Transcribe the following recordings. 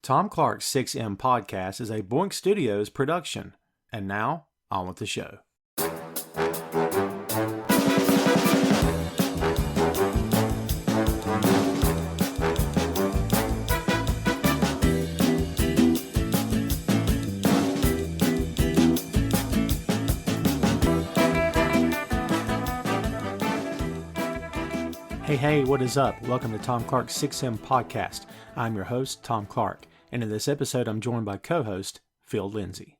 Tom Clark's 6M podcast is a Boink Studios production. And now, on with the show. Hey, what is up? Welcome to Tom Clark's 6M podcast. I'm your host, Tom Clark, and in this episode, I'm joined by co-host Phil Lindsey.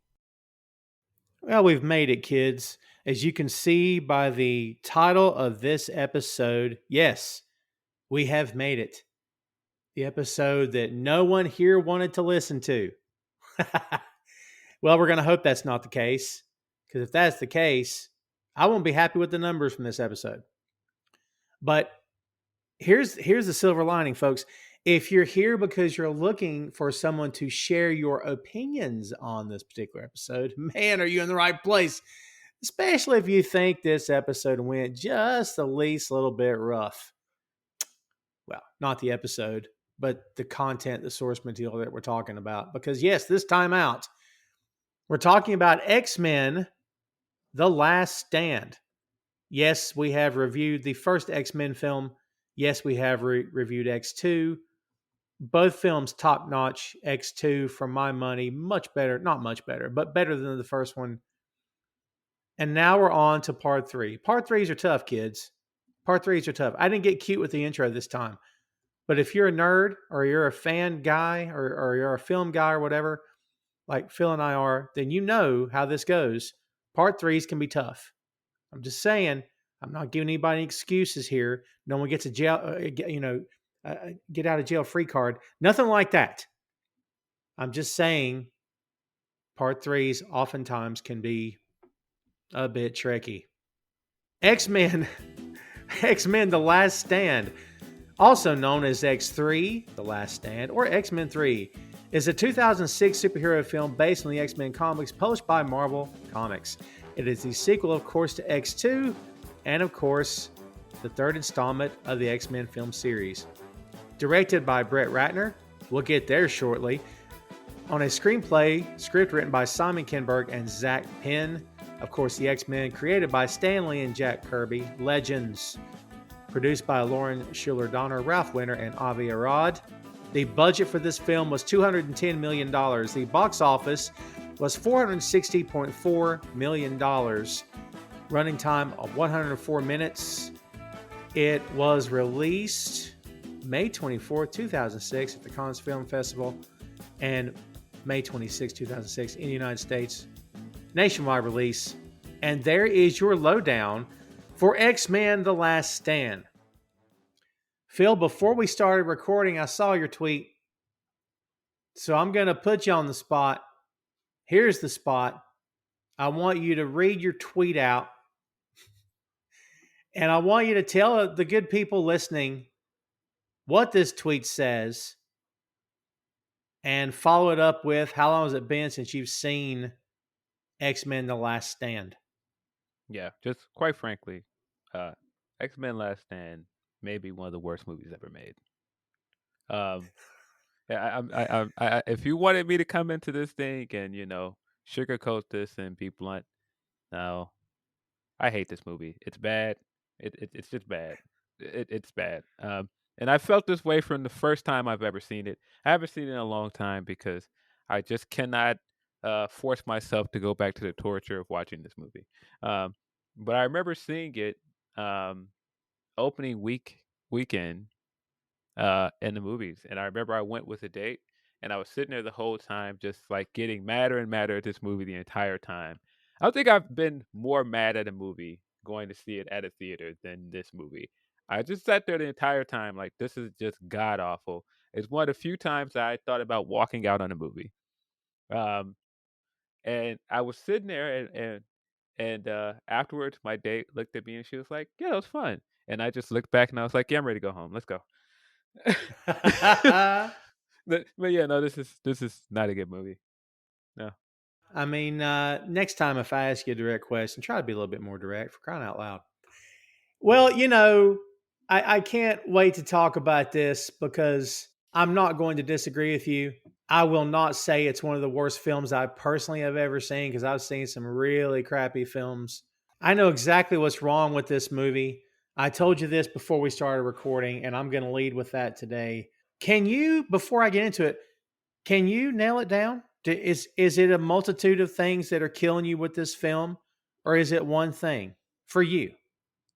Well, we've made it, kids. As you can see by the title of this episode, yes, we have made it. The episode that no one here wanted to listen to. Well, we're going to hope that's not the case, because if that's the case, I won't be happy with the numbers from this episode. But here's the silver lining, folks. If you're here because you're looking for someone to share your opinions on this particular episode, man, are you in the right place? Especially if you think this episode went just the least little bit rough. Well, not the episode, but the content, the source material that we're talking about. Because yes, this time out, we're talking about X-Men, The Last Stand. Yes, we have reviewed the first X-Men film. Yes, we have reviewed X2. Both films top-notch. X2, for my money, much better. Not much better, but better than the first one. And now we're on to part 3. Part 3s are tough, kids. Part 3s are tough. I didn't get cute with the intro this time. But if you're a nerd or you're a fan guy or you're a film guy or whatever, like Phil and I are, then you know how this goes. Part 3s can be tough. I'm just saying, I'm not giving anybody any excuses here. No one gets a jail, get out of jail free card. Nothing like that. I'm just saying part 3s oftentimes can be a bit tricky. X-Men, The Last Stand, also known as X3, The Last Stand, or X-Men 3, is a 2006 superhero film based on the X-Men comics published by Marvel Comics. It is the sequel, of course, to X2, and of course, the third installment of the X-Men film series. Directed by Brett Ratner, we'll get there shortly, on a screenplay script written by Simon Kinberg and Zach Penn. Of course, the X-Men created by Stan Lee and Jack Kirby, legends. Produced by Lauren Schuler-Donner, Ralph Winter, and Avi Arad. The budget for this film was $210 million. The box office was $460.4 million. Running time of 104 minutes. It was released May 24, 2006 at the Cannes Film Festival and May 26, 2006 in the United States. Nationwide release. And there is your lowdown for X-Men The Last Stand. Phil, before we started recording, I saw your tweet. So I'm going to put you on the spot. Here's the spot. I want you to read your tweet out. And I want you to tell the good people listening what this tweet says. And follow it up with, how long has it been since you've seen X-Men The Last Stand? Yeah, just quite frankly, X-Men Last Stand may be one of the worst movies ever made. If you wanted me to come into this thing and sugarcoat this and be blunt, no, I hate this movie. It's bad. It's just bad. It's bad. And I felt this way from the first time I've ever seen it. I haven't seen it in a long time because I just cannot force myself to go back to the torture of watching this movie. But I remember seeing it opening weekend in the movies, and I remember I went with a date, and I was sitting there the whole time, just like getting madder and madder at this movie the entire time. I don't think I've been more mad at a movie going to see it at a theater than this movie. I just sat there the entire time like, this is just god awful. It's one of the few times I thought about walking out on a movie. And I was sitting there, and afterwards, my date looked at me and she was like, "Yeah, it was fun." And I just looked back and I was like, "Yeah, I'm ready to go home. Let's go." but yeah, no, this is not a good movie. No. I mean, next time if I ask you a direct question, try to be a little bit more direct, for crying out loud. Well, I can't wait to talk about this because I'm not going to disagree with you. I will not say it's one of the worst films I personally have ever seen because I've seen some really crappy films. I know exactly what's wrong with this movie. I told you this before we started recording, and I'm going to lead with that today. Can you, before I get into it, can you nail it down? Is it a multitude of things that are killing you with this film, or is it one thing for you?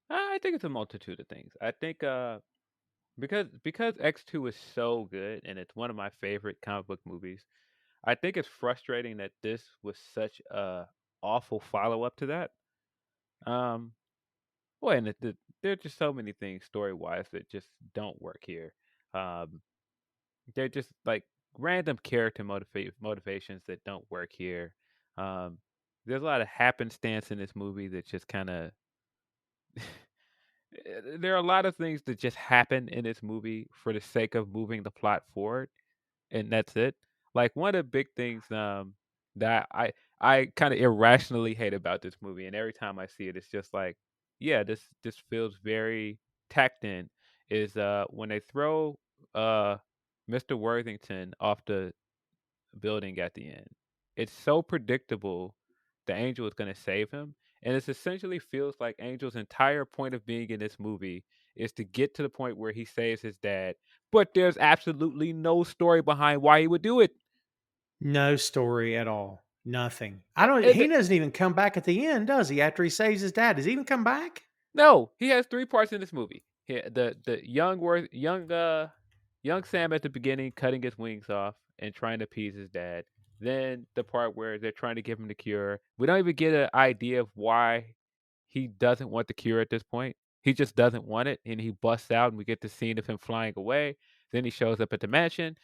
I think it's a multitude of things. I think because X2 is so good and it's one of my favorite comic book movies. I think it's frustrating that this was such a awful follow up to that. Um, well, and there are just so many things story wise that just don't work here. Um, they're just like random character motivations that don't work here. Um, there's a lot of happenstance in this movie that just kind of there are a lot of things that just happen in this movie for the sake of moving the plot forward, and that's it. Like one of the big things that I kind of irrationally hate about this movie, and every time I see it, it's just like, yeah, this feels very tacked in. Is when they throw uh Mr. Worthington off the building at the end. It's so predictable the Angel is going to save him. And it essentially feels like Angel's entire point of being in this movie is to get to the point where he saves his dad. But there's absolutely no story behind why he would do it. No story at all. Nothing. I don't. And He doesn't even come back at the end, does he? After he saves his dad, does he even come back? no, he has three parts in this movie. The young Sam at the beginning cutting his wings off and trying to appease his dad. Then the part where they're trying to give him the cure. We don't even get an idea of why he doesn't want the cure at this point. He just doesn't want it, and he busts out, and we get the scene of him flying away. Then he shows up at the mansion.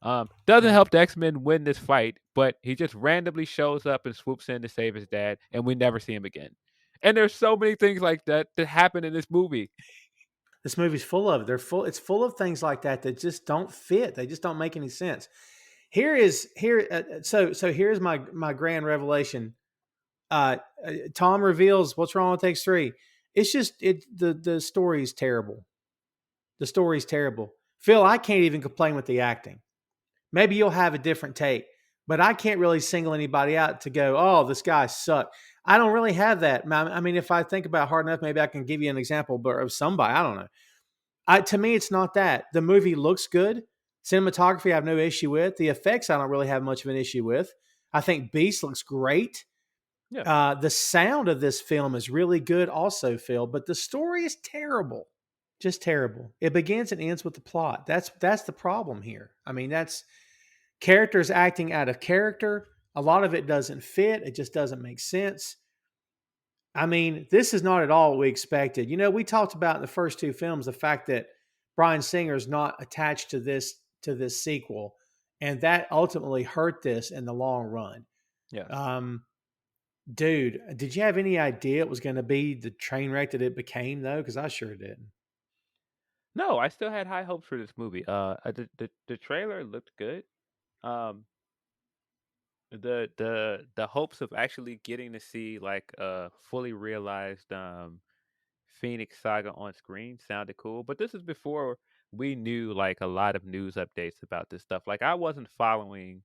Doesn't Yeah. help the X Men win this fight, but he just randomly shows up and swoops in to save his dad, and we never see him again. And there's so many things like that that happen in this movie. This movie's full of it. They're full. It's full of things like that that just don't fit. They just don't make any sense. So here's my grand revelation. Tom reveals what's wrong with X3. It's just the story's terrible. The story's terrible. Phil, I can't even complain with the acting. Maybe you'll have a different take, but I can't really single anybody out to go, oh, this guy sucked. I don't really have that. I mean, if I think about it hard enough, maybe I can give you an example of somebody. I don't know. To me, it's not that. The movie looks good. Cinematography, I have no issue with. The effects, I don't really have much of an issue with. I think Beast looks great. Yeah. The sound of this film is really good, also, Phil, but the story is terrible. Just terrible. It begins and ends with the plot. That's the problem here. I mean, that's characters acting out of character. A lot of it doesn't fit. It just doesn't make sense. I mean, this is not at all what we expected. You know, we talked about in the first two films the fact that Bryan Singer is not attached to this sequel, and that ultimately hurt this in the long run. Yes. Um, Dude, did you have any idea it was going to be the train wreck that it became, though? Because I sure didn't. No, I still had high hopes for this movie. The trailer looked good. Um, the hopes of actually getting to see like a fully realized Phoenix Saga on screen sounded cool, but this is before we knew like a lot of news updates about this stuff. Like I wasn't following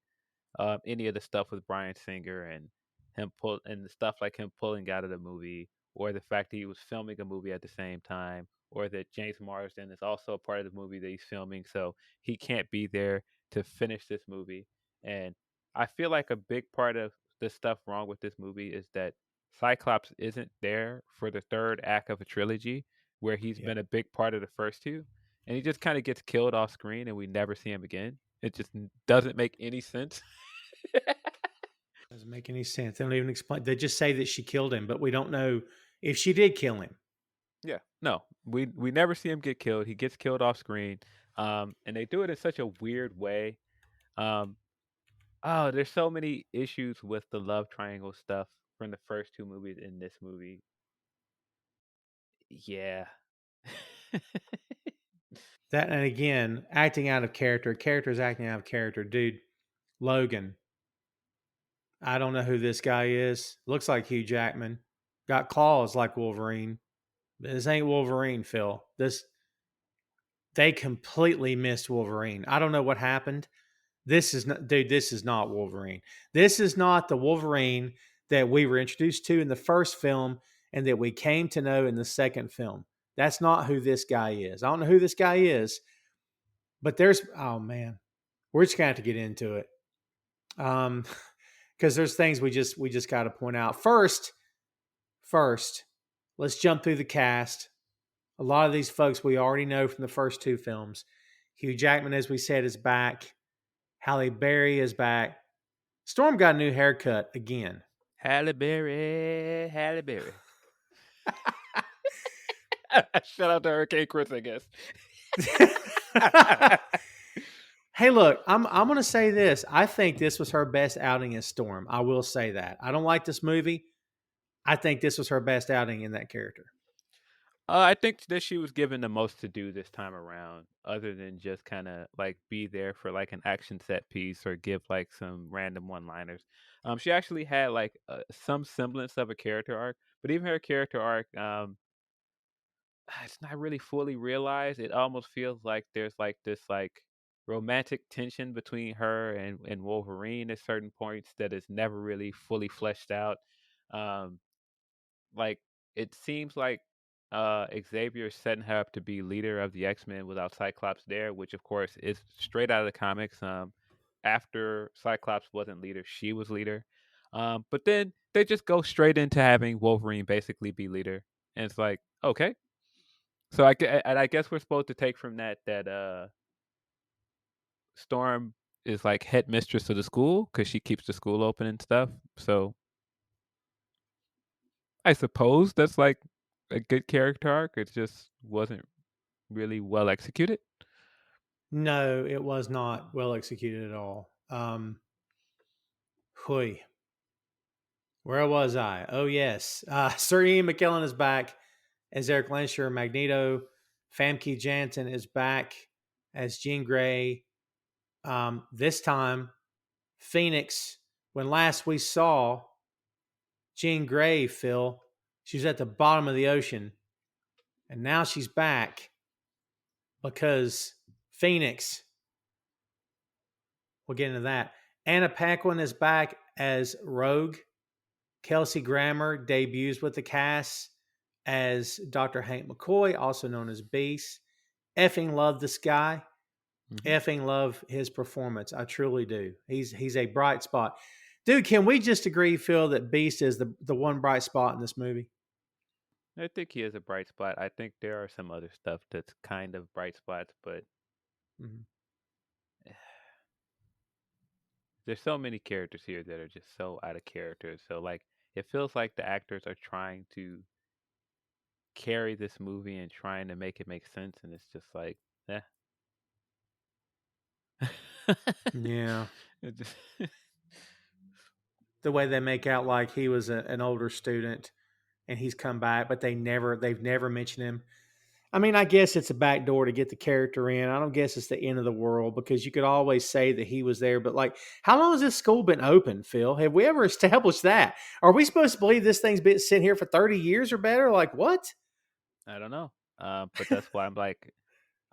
any of the stuff with Bryan Singer and the stuff like him pulling out of the movie, or the fact that he was filming a movie at the same time, or that James Marsden is also a part of the movie that he's filming, so he can't be there to finish this movie. And I feel like a big part of the stuff wrong with this movie is that Cyclops isn't there for the third act of a trilogy where he's Yeah, been a big part of the first two, and he just kind of gets killed off screen and we never see him again. It just doesn't make any sense. doesn't make any sense. They don't even explain. They just say that she killed him, but we don't know if she did kill him. Yeah. No, we never see him get killed. He gets killed off screen. And they do it in such a weird way. Um, oh, there's so many issues with the love triangle stuff from the first two movies in this movie. Yeah. That and again, acting out of character. Characters acting out of character, dude. Logan. I don't know who this guy is. Looks like Hugh Jackman. Got claws like Wolverine. This ain't Wolverine, Phil. This they completely missed Wolverine. I don't know what happened. This is not, dude. This is not Wolverine. This is not the Wolverine that we were introduced to in the first film and that we came to know in the second film. That's not who this guy is. I don't know who this guy is, but there's, oh man, we're just gonna have to get into it. Because there's things we just got to point out. First, let's jump through the cast. A lot of these folks we already know from the first two films. Hugh Jackman, as we said, is back. Halle Berry is back. Storm got a new haircut again. Halle Berry, Halle Berry. Shout out to Hurricane Chris, I guess. Hey, look, I'm going to say this. I think this was her best outing as Storm. I will say that. I don't like this movie. I think this was her best outing in that character. I think that she was given the most to do this time around, other than just kind of like be there for like an action set piece or give like some random one-liners. She actually had like some semblance of a character arc, but even her character arc, it's not really fully realized. It almost feels like there's like this like romantic tension between her and Wolverine at certain points that is never really fully fleshed out. Um, like it seems like Xavier is setting her up to be leader of the X-Men without Cyclops there, which of course is straight out of the comics. After Cyclops wasn't leader, she was leader. But then they just go straight into having Wolverine basically be leader, and it's like, okay. So I guess we're supposed to take from that that Storm is like headmistress of the school because she keeps the school open and stuff. So I suppose that's like a good character arc. It just wasn't really well executed. No, it was not well executed at all. Hui. Where was I? Oh, yes. Sir Ian McKellen is back as Eric Lensher. Magneto. Famke Janssen is back as Jean Grey. This time, Phoenix. When last we saw Jean Grey, Phil, she was at the bottom of the ocean. And now she's back because Phoenix. We'll get into that. Anna Paquin is back as Rogue. Kelsey Grammer debuts with the cast as Dr. Hank McCoy, also known as Beast. Effing love this guy. Mm-hmm. Effing love his performance. I truly do. He's a bright spot. Dude, can we just agree, Phil, that Beast is the one bright spot in this movie? I think he is a bright spot. I think there are some other stuff that's kind of bright spots, but Mm-hmm. there's so many characters here that are just so out of character. So like it feels like the actors are trying to carry this movie and trying to make it make sense, and it's just like, eh. Yeah. It just The way they make out like he was an older student and he's come back, but they've never mentioned him. I mean, I guess it's a back door to get the character in. I don't guess it's the end of the world because you could always say that he was there. But like, how long has this school been open, Phil? Have we ever established that? Are we supposed to believe this thing's been sitting here for 30 years or better? Like, what? I don't know. But that's why I'm like,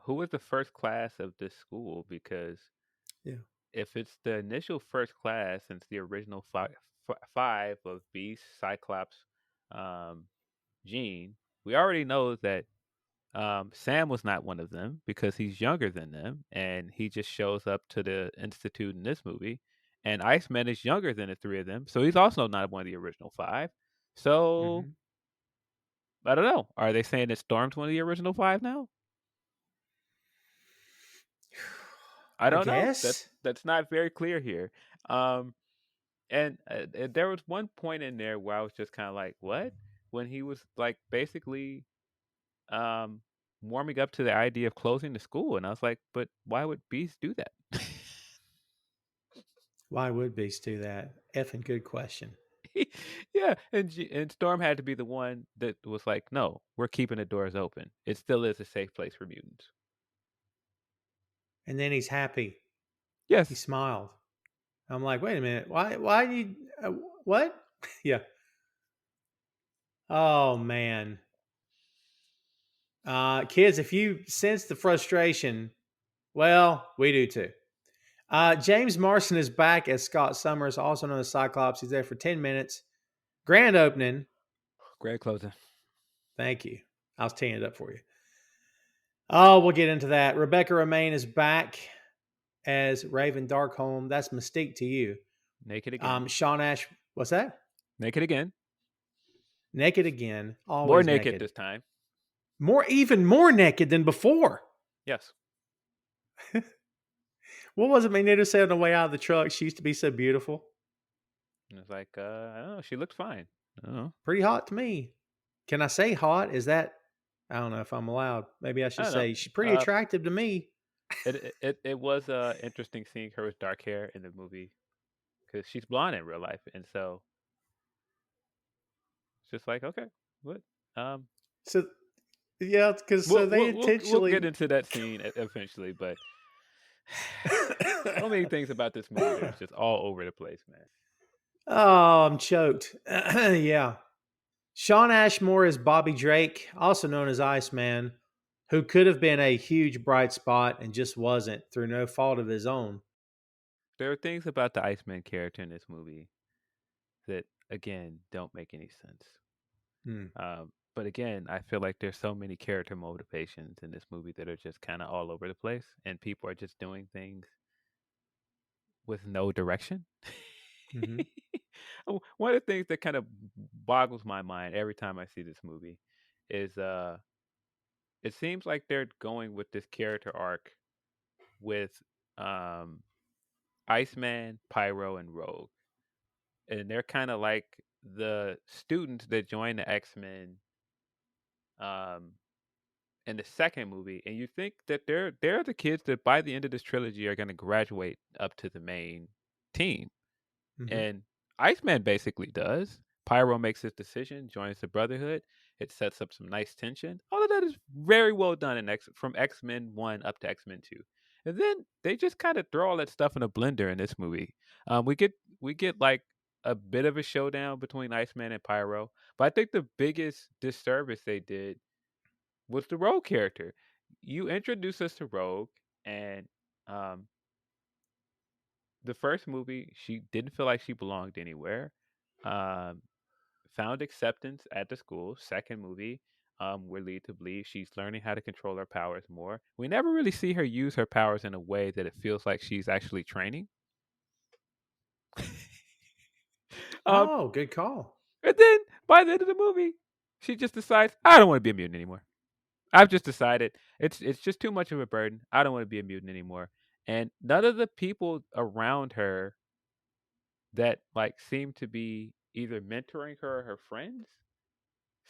who was the first class of this school? Because Yeah. if it's the initial first class since the original five of Beast, Cyclops, um, Jean, we already know that Sam was not one of them because he's younger than them, and he just shows up to the institute in this movie. And Iceman is younger than the three of them, so he's also not one of the original five. So Mm-hmm. I don't know. Are they saying that Storm's one of the original five now? I I don't know. guess. That's not very clear here. Um, and there was one point in there where I was just kind of like, "What?" When he was like basically um, warming up to the idea of closing the school, and I was like, "But why would Beast do that?" Why would Beast do that? Effing good question. Yeah, and Storm had to be the one that was like, "No, we're keeping the doors open. It still is a safe place for mutants." And then he's happy. He Yes, smiled. I'm like, wait a minute. Why you, what? Yeah. Oh, man. Kids, if you sense the frustration, well, we do too. James Marsden is back as Scott Summers, also known as Cyclops. He's there for 10 minutes. Grand opening. Great closing. Thank you. I was teeing it up for you. Oh, we'll get into that. Rebecca Romaine is back as Raven Darkholme. That's Mystique to you. Naked again. Sean Ash, what's that? Naked again. Naked again. Always More naked naked this time. Even more naked than before. Yes. What was it Magneto said on the way out of the truck? She used to be so beautiful. And it's like, I don't know. She looked fine. I don't know. Pretty hot to me. Can I say hot? Is that, I don't know if I'm allowed. Maybe I should say she's pretty attractive to me. It was interesting seeing her with dark hair in the movie because she's blonde in real life, and so it's just like, okay, what? So yeah, because so they intentionally we'll get into that scene eventually, but so many things about this movie that's just all over the place, man. Oh, I'm choked. Yeah. Sean Ashmore is Bobby Drake, also known as Iceman, who could have been a huge bright spot and just wasn't through no fault of his own. There are things about the Iceman character in this movie that, again, don't make any sense. But again, I feel like there's so many character motivations in this movie that are just kind of all over the place, and people are just doing things with no direction. Mm-hmm. One of the things that kind of boggles my mind every time I see this movie is it seems like they're going with this character arc with Iceman, Pyro, and Rogue. And they're kind of like the students that join the X-Men um in the second movie, and you think that they're the kids that by the end of this trilogy are going to graduate up to the main team. Mm-hmm. And Iceman basically does. Pyro makes his decision, joins the Brotherhood. It sets up some nice tension. All of that is very well done from X-Men 1 up to X-Men 2. And then they just kind of throw all that stuff in a blender in this movie. We get like a bit of a showdown between Iceman and Pyro, but I think the biggest disservice they did was the Rogue character. You introduce us to Rogue, and um, the first movie, she didn't feel like she belonged anywhere. Um, Found acceptance at the school. Second movie, we're led to believe she's learning how to control her powers more. We never really see her use her powers in a way that it feels like she's actually training. Oh, good call. And then by the end of the movie, she just decides, I don't want to be a mutant anymore. I've just decided it's just too much of a burden. I don't want to be a mutant anymore. And none of the people around her that like seem to be either mentoring her or her friends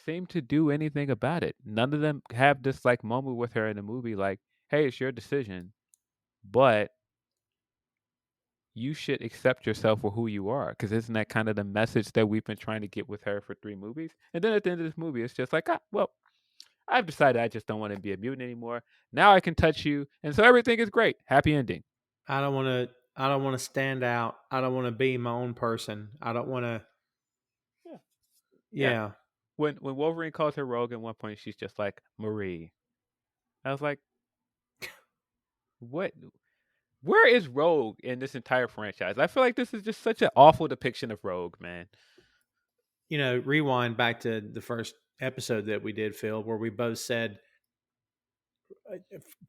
seem to do anything about it. None of them have this like moment with her in the movie like, "Hey, it's your decision, but you should accept yourself for who you are." Because isn't that kind of the message that we've been trying to get with her for 3 movies? And then at the end of this movie, it's just like, well, I've decided I just don't want to be a mutant anymore. Now I can touch you, and so everything is great. Happy ending. I don't want to. I don't want to stand out. I don't want to be my own person. I don't want to. Yeah. Yeah. When Wolverine calls her Rogue at one point, she's just like Marie. I was like, what? Where is Rogue in this entire franchise? I feel like this is just such an awful depiction of Rogue, man. Rewind back to the first episode that we did, Phil, where we both said,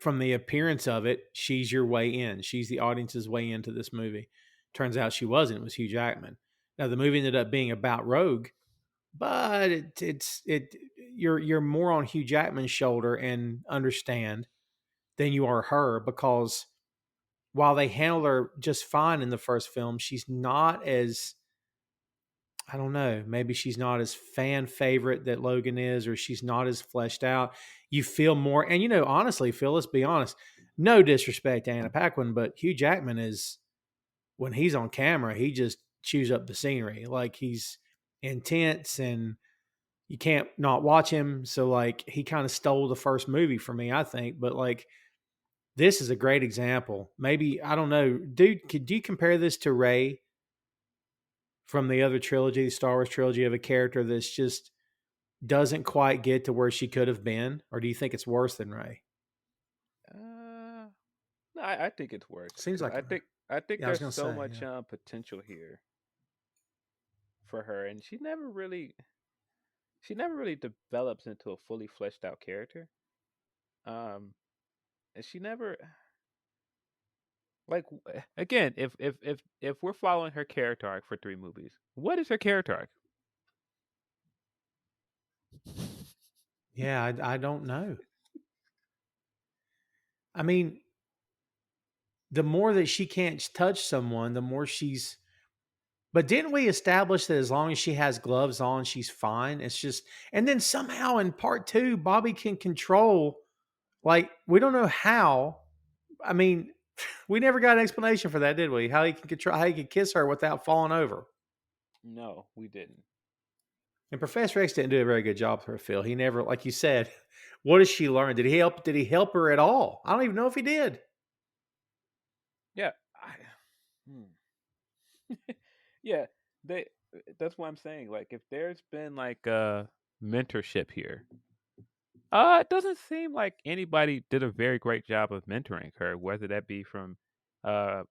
from the appearance of it, she's your way in. She's the audience's way into this movie. Turns out she wasn't. It was Hugh Jackman. Now the movie ended up being about Rogue, but you're more on Hugh Jackman's shoulder and understand than you are her, because while they handle her just fine in the first film, she's not as, I don't know, maybe she's not as fan favorite that Logan is, or she's not as fleshed out. You feel more, and honestly, Phil, let's be honest. No disrespect to Anna Paquin, but Hugh Jackman is, when he's on camera, he just chews up the scenery. Like, he's intense and you can't not watch him. So like, he kind of stole the first movie for me, I think. But like, this is a great example. Maybe, I don't know, dude, could you compare this to Rey from the other trilogy, the Star Wars trilogy, of a character that's just doesn't quite get to where she could have been? Or do you think it's worse than Rey? No, I think it's worse. Seems like I think I think Yeah, I was there's gonna so say, much yeah. potential here for her, and she never really develops into a fully fleshed out character. Um, and she never like again, if we're following her character arc for 3 movies, what is her character arc? Yeah, I don't know. I mean, the more that she can't touch someone, the more she's. But didn't we establish that as long as she has gloves on, she's fine? It's just, and then somehow in part two, Bobby can control. Like we don't know how. I mean, we never got an explanation for that, did we? How he can control, how he could kiss her without falling over. No, we didn't. And Professor X didn't do a very good job for her, Phil. He never, like you said, what did she learn? Did he help? Did he help her at all? I don't even know if he did. Yeah, hmm. Yeah, they. That's what I'm saying. Like, if there's been like a mentorship here, it doesn't seem like anybody did a very great job of mentoring her, whether that be from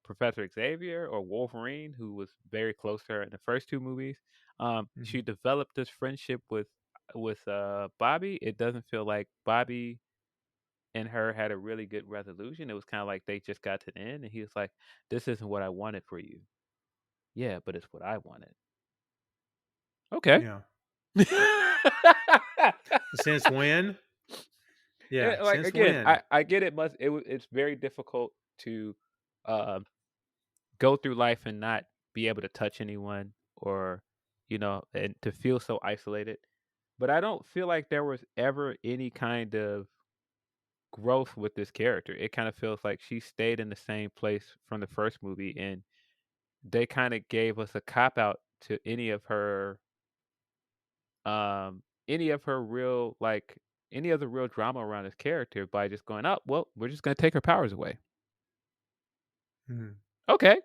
Professor Xavier or Wolverine, who was very close to her in the first 2 movies. She Mhm. developed this friendship with Bobby. It doesn't feel like Bobby and her had a really good resolution. It was kind of like they just got to the end, and he was like, "This isn't what I wanted for you." Yeah, but it's what I wanted. Okay. Yeah. Since when? Yeah. Like Since again, when? I get it. It's very difficult to uh, go through life and not be able to touch anyone, or and to feel so isolated. But I don't feel like there was ever any kind of growth with this character. It kind of feels like she stayed in the same place from the first movie, and they kind of gave us a cop out to any of her real like any of the real drama around this character by just going, "Oh, well, we're just gonna take her powers away." Mhm. Okay,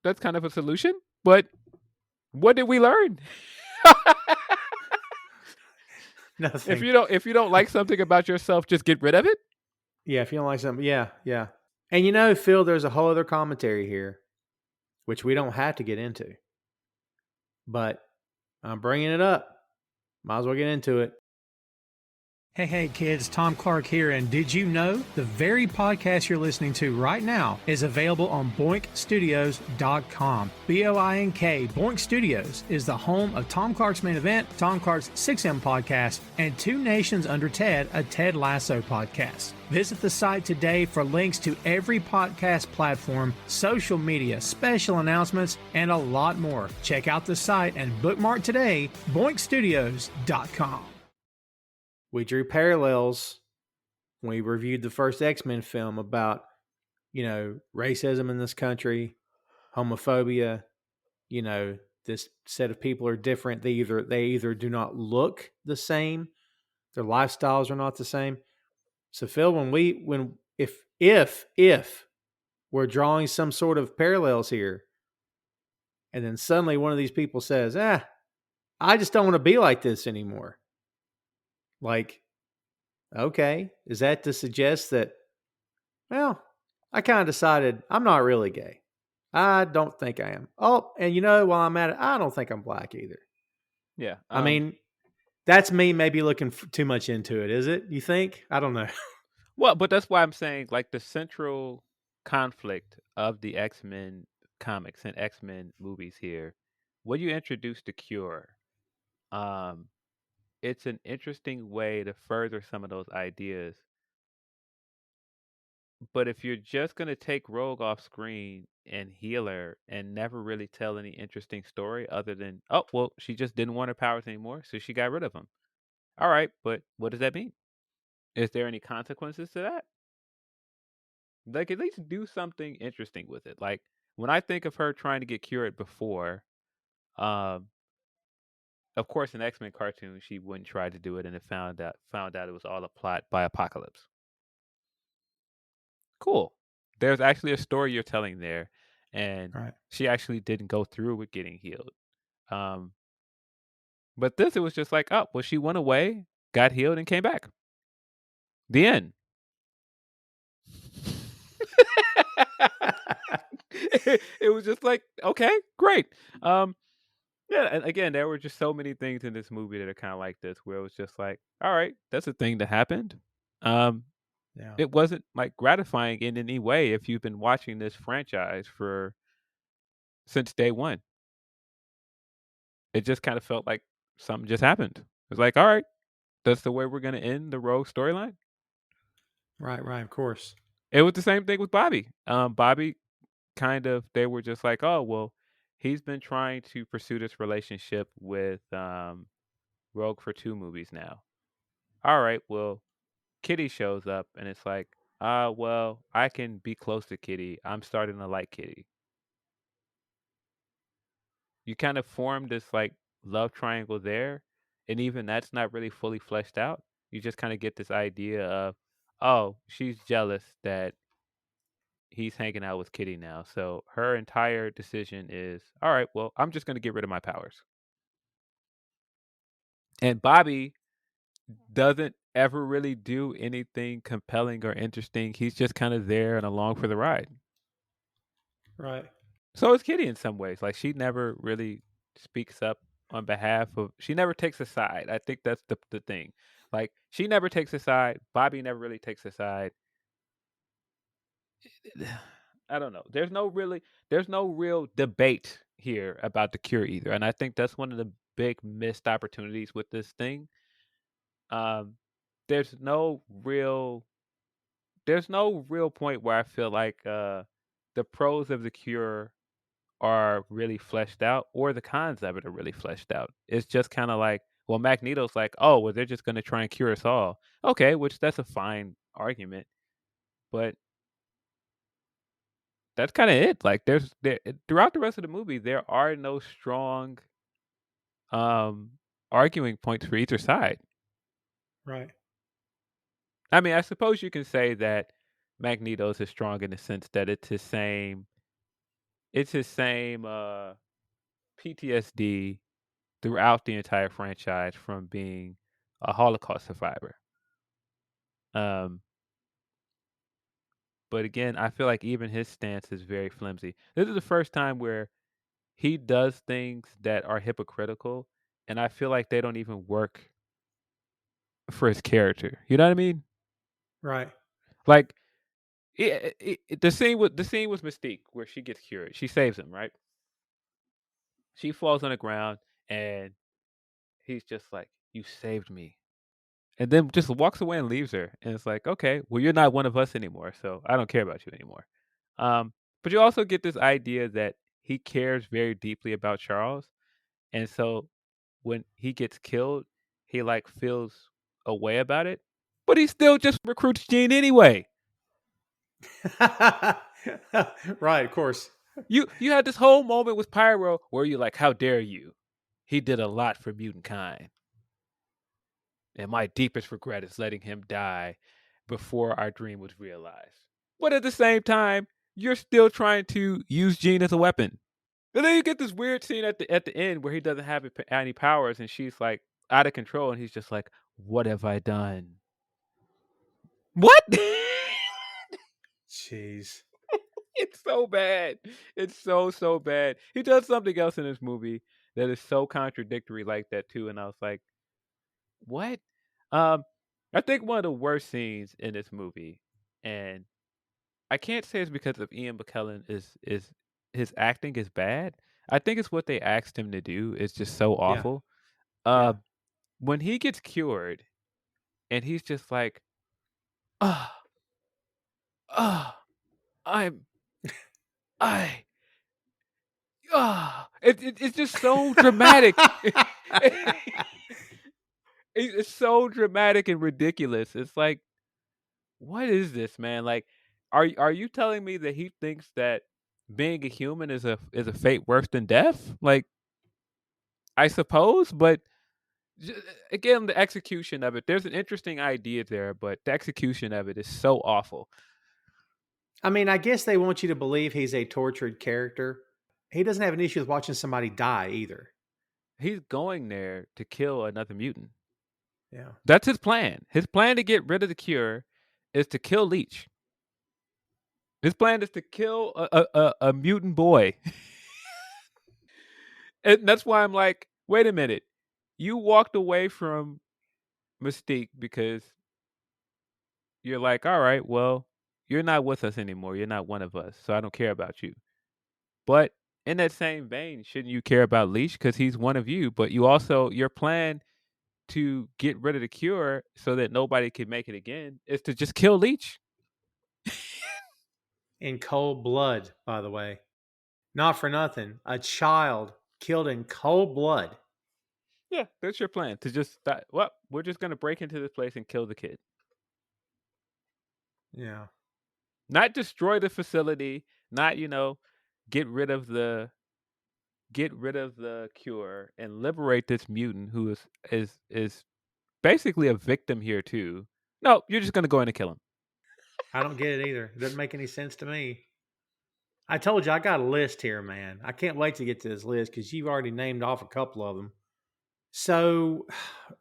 that's kind of a solution, but what did we learn? if Nothing. you don't if you don't like something about yourself, just get rid of it. Yeah. If you don't like something, yeah. Yeah. And Phil, there's a whole other commentary here, which we don't have to get into, but I'm bringing it up. Might as well get into it. Hey, kids, Tom Clark here, and did you know the very podcast you're listening to right now is available on boinkstudios.com. B-O-I-N-K, Boink Studios is the home of Tom Clark's Main Event, Tom Clark's 6M podcast, and Two Nations Under Ted, a Ted Lasso podcast. Visit the site today for links to every podcast platform, social media, special announcements, and a lot more. Check out the site and bookmark today, boinkstudios.com. We drew parallels when we reviewed the first X-Men film about, racism in this country, homophobia, this set of people are different. They either do not look the same, their lifestyles are not the same. So Phil, if we're drawing some sort of parallels here, and then suddenly one of these people says, I just don't want to be like this anymore. Like, okay, is that to suggest that, well, I kind of decided I'm not really gay. I don't think I am. Oh, and while I'm at it, I don't think I'm black either. Yeah. I mean, that's me maybe looking too much into it, is it? You think? I don't know. Well, but that's why I'm saying like the central conflict of the X-Men comics and X-Men movies here, when you introduce the Cure, um, it's an interesting way to further some of those ideas. But if you're just gonna take Rogue off screen and heal her and never really tell any interesting story other than, oh well, she just didn't want her powers anymore, so she got rid of them. All right, but what does that mean? Is there any consequences to that? Like, at least do something interesting with it. Like, when I think of her trying to get cured before, um, of course, in X Men cartoon, she wouldn't try to do it, and it found out it was all a plot by Apocalypse. Cool. There's actually a story you're telling there, and Right. she actually didn't go through with getting healed. Um, but this, it was just like, oh, well, she went away, got healed, and came back. The end. It was just like, okay, great. Um, yeah, and again, there were just so many things in this movie that are kind of like this, where it was just like, all right, that's a thing that happened. Um, Yeah. it wasn't like gratifying in any way if you've been watching this franchise for since day one. It just kind of felt like something just happened. It's like, all right, that's the way we're gonna end the Rogue storyline. Right, right, of course. It was the same thing with Bobby. Bobby kind of they were just like, oh well, he's been trying to pursue this relationship with Rogue for 2 movies now. All right, well, Kitty shows up and it's like, well, I can be close to Kitty. I'm starting to like Kitty. You kind of form this like love triangle there, and even that's not really fully fleshed out. You just kind of get this idea of, oh, she's jealous that he's hanging out with Kitty now. So her entire decision is, all right, well, I'm just going to get rid of my powers. And Bobby doesn't ever really do anything compelling or interesting. He's just kind of there and along for the ride. Right. So is Kitty in some ways. Like she never really speaks up on behalf of. She never takes a side. I think that's the thing. Like she never takes a side. Bobby never really takes a side. I don't know. There's no real debate here about the cure either, and I think that's one of the big missed opportunities with this thing. Um, there's no real there's no real point where I feel like the pros of the cure are really fleshed out or the cons of it are really fleshed out. It's just kind of like, well, Magneto's like, oh, well, they're just going to try and cure us all. Okay, which that's a fine argument, but that's kind of it. Like, throughout the rest of the movie, there are no strong um arguing points for either side. Right. I mean, I suppose you can say that Magneto's is strong in the sense that it's his same PTSD throughout the entire franchise from being a Holocaust survivor. Um, but again, I feel like even his stance is very flimsy. This is the first time where he does things that are hypocritical, and I feel like they don't even work for his character. You know what I mean? Right. Like the scene with Mystique where she gets cured. She saves him, right? She falls on the ground, and he's just like, "You saved me." And then just walks away and leaves her. And it's like, okay, well, you're not one of us anymore, so I don't care about you anymore. But you also get this idea that he cares very deeply about Charles, and so when he gets killed, he like feels a way about it, but he still just recruits Jean anyway. Right, of course. You had this whole moment with Pyro where you're like, how dare you? He did a lot for mutant kind. And my deepest regret is letting him die before our dream was realized. But at the same time, you're still trying to use Jean as a weapon. And then you get this weird scene at the end where he doesn't have any powers, and she's like out of control, and he's just like, "What have I done? What?" Jeez. It's so bad. It's so bad. He does something else in this movie that is so contradictory like that too, and I was like, "What?" Um, I think one of the worst scenes in this movie, and I can't say it's because of Ian McKellen is his acting is bad. I think it's what they asked him to do is just so Yeah. awful. Yeah. Uh, when he gets cured and he's just like, ah, ah, I'm, I, it's just so dramatic. It's so dramatic and ridiculous. It's like, what is this, man? Like, are you telling me that he thinks that being a human is a fate worse than death? Like, I suppose, but j- again, the execution of it. There's an interesting idea there, but the execution of it is so awful. I mean, I guess they want you to believe he's a tortured character. He doesn't have an issue with watching somebody die either. He's going there to kill another mutant. Yeah. That's his plan. His plan to get rid of the cure is to kill Leech. His plan is to kill a mutant boy. And that's why I'm like, wait a minute. You walked away from Mystique because you're like, all right, well, you're not with us anymore. You're not one of us. So I don't care about you. But in that same vein, shouldn't you care about Leash because he's one of you? But you also, your plan to get rid of the cure so that nobody can make it again is to just kill Leech. In cold blood, by the way. Not for nothing. A child killed in cold blood. Yeah, that's your plan to just start. Well, we're just gonna break into this place and kill the kid, Yeah. not destroy the facility, not get rid of the cure and liberate this mutant who is basically a victim here too. No, you're just gonna go in and kill him. I don't get it either. It doesn't make any sense to me. I told you I got a list here, man. I can't wait to get to this list because you've already named off a couple of them. So,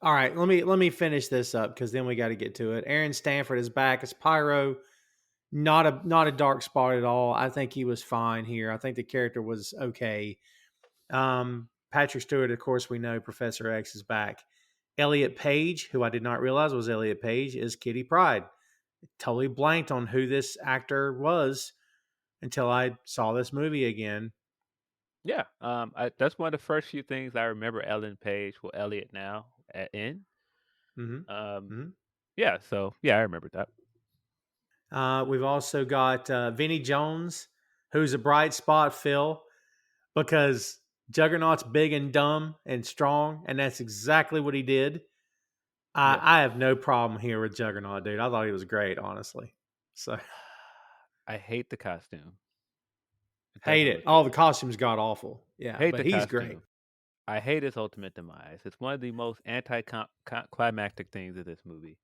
all right, let me finish this up because then we got to get to it. Aaron Stanford is back as Pyro. Not a dark spot at all. I think he was fine here. I think the character was okay. Patrick Stewart, of course, we know Professor X is back. Elliot Page, who I did not realize was Elliot Page, is Kitty Pryde. Totally blanked on who this actor was until I saw this movie again. Yeah, that's one of the first few things I remember Ellen Page, well, Elliot now in. Mm-hmm. Um, Mm-hmm. yeah, so yeah, I remember that. We've also got Vinnie Jones, who's a bright spot, Phil, because Juggernaut's big and dumb and strong, and that's exactly what he did. Yeah, I have no problem here with Juggernaut, dude. I thought he was great, honestly. So I hate the costume. It hate doesn't it. look Oh, the good. costume's god awful. Yeah, Hate but the he's great. costume. I hate his ultimate demise. It's one of the most anticlimactic things of this movie,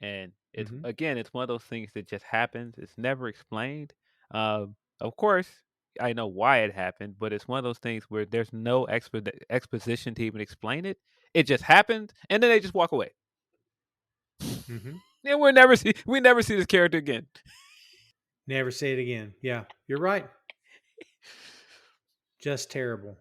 and Mm-hmm. it's one of those things that just happens. It's never explained. Of course, I know why it happened, but it's one of those things where there's no exposition to even explain it. It just happened, and then they just walk away, Mm-hmm. and we never see this character again. Never say it again. Yeah, you're right. Just terrible.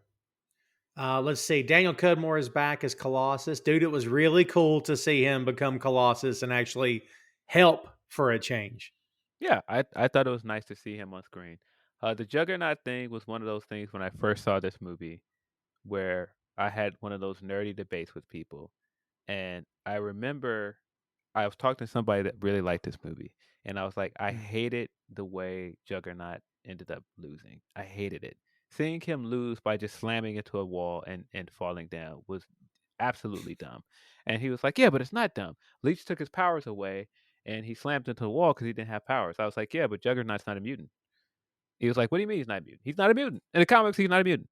Let's see. Daniel Cudmore is back as Colossus. Dude, it was really cool to see him become Colossus and actually help for a change. Yeah, I thought it was nice to see him on screen. The Juggernaut thing was one of those things when I first saw this movie where I had one of those nerdy debates with people. And I remember I was talking to somebody that really liked this movie. And I was like, I Mm. hated the way Juggernaut ended up losing. I hated it. Seeing him lose by just slamming into a wall and falling down was absolutely dumb. And he was like, yeah, but it's not dumb. Leech took his powers away and he slammed into the wall because he didn't have powers. I was like, yeah, but Juggernaut's not a mutant. He was like, what do you mean he's not a mutant? He's not a mutant. In the comics, he's not a mutant.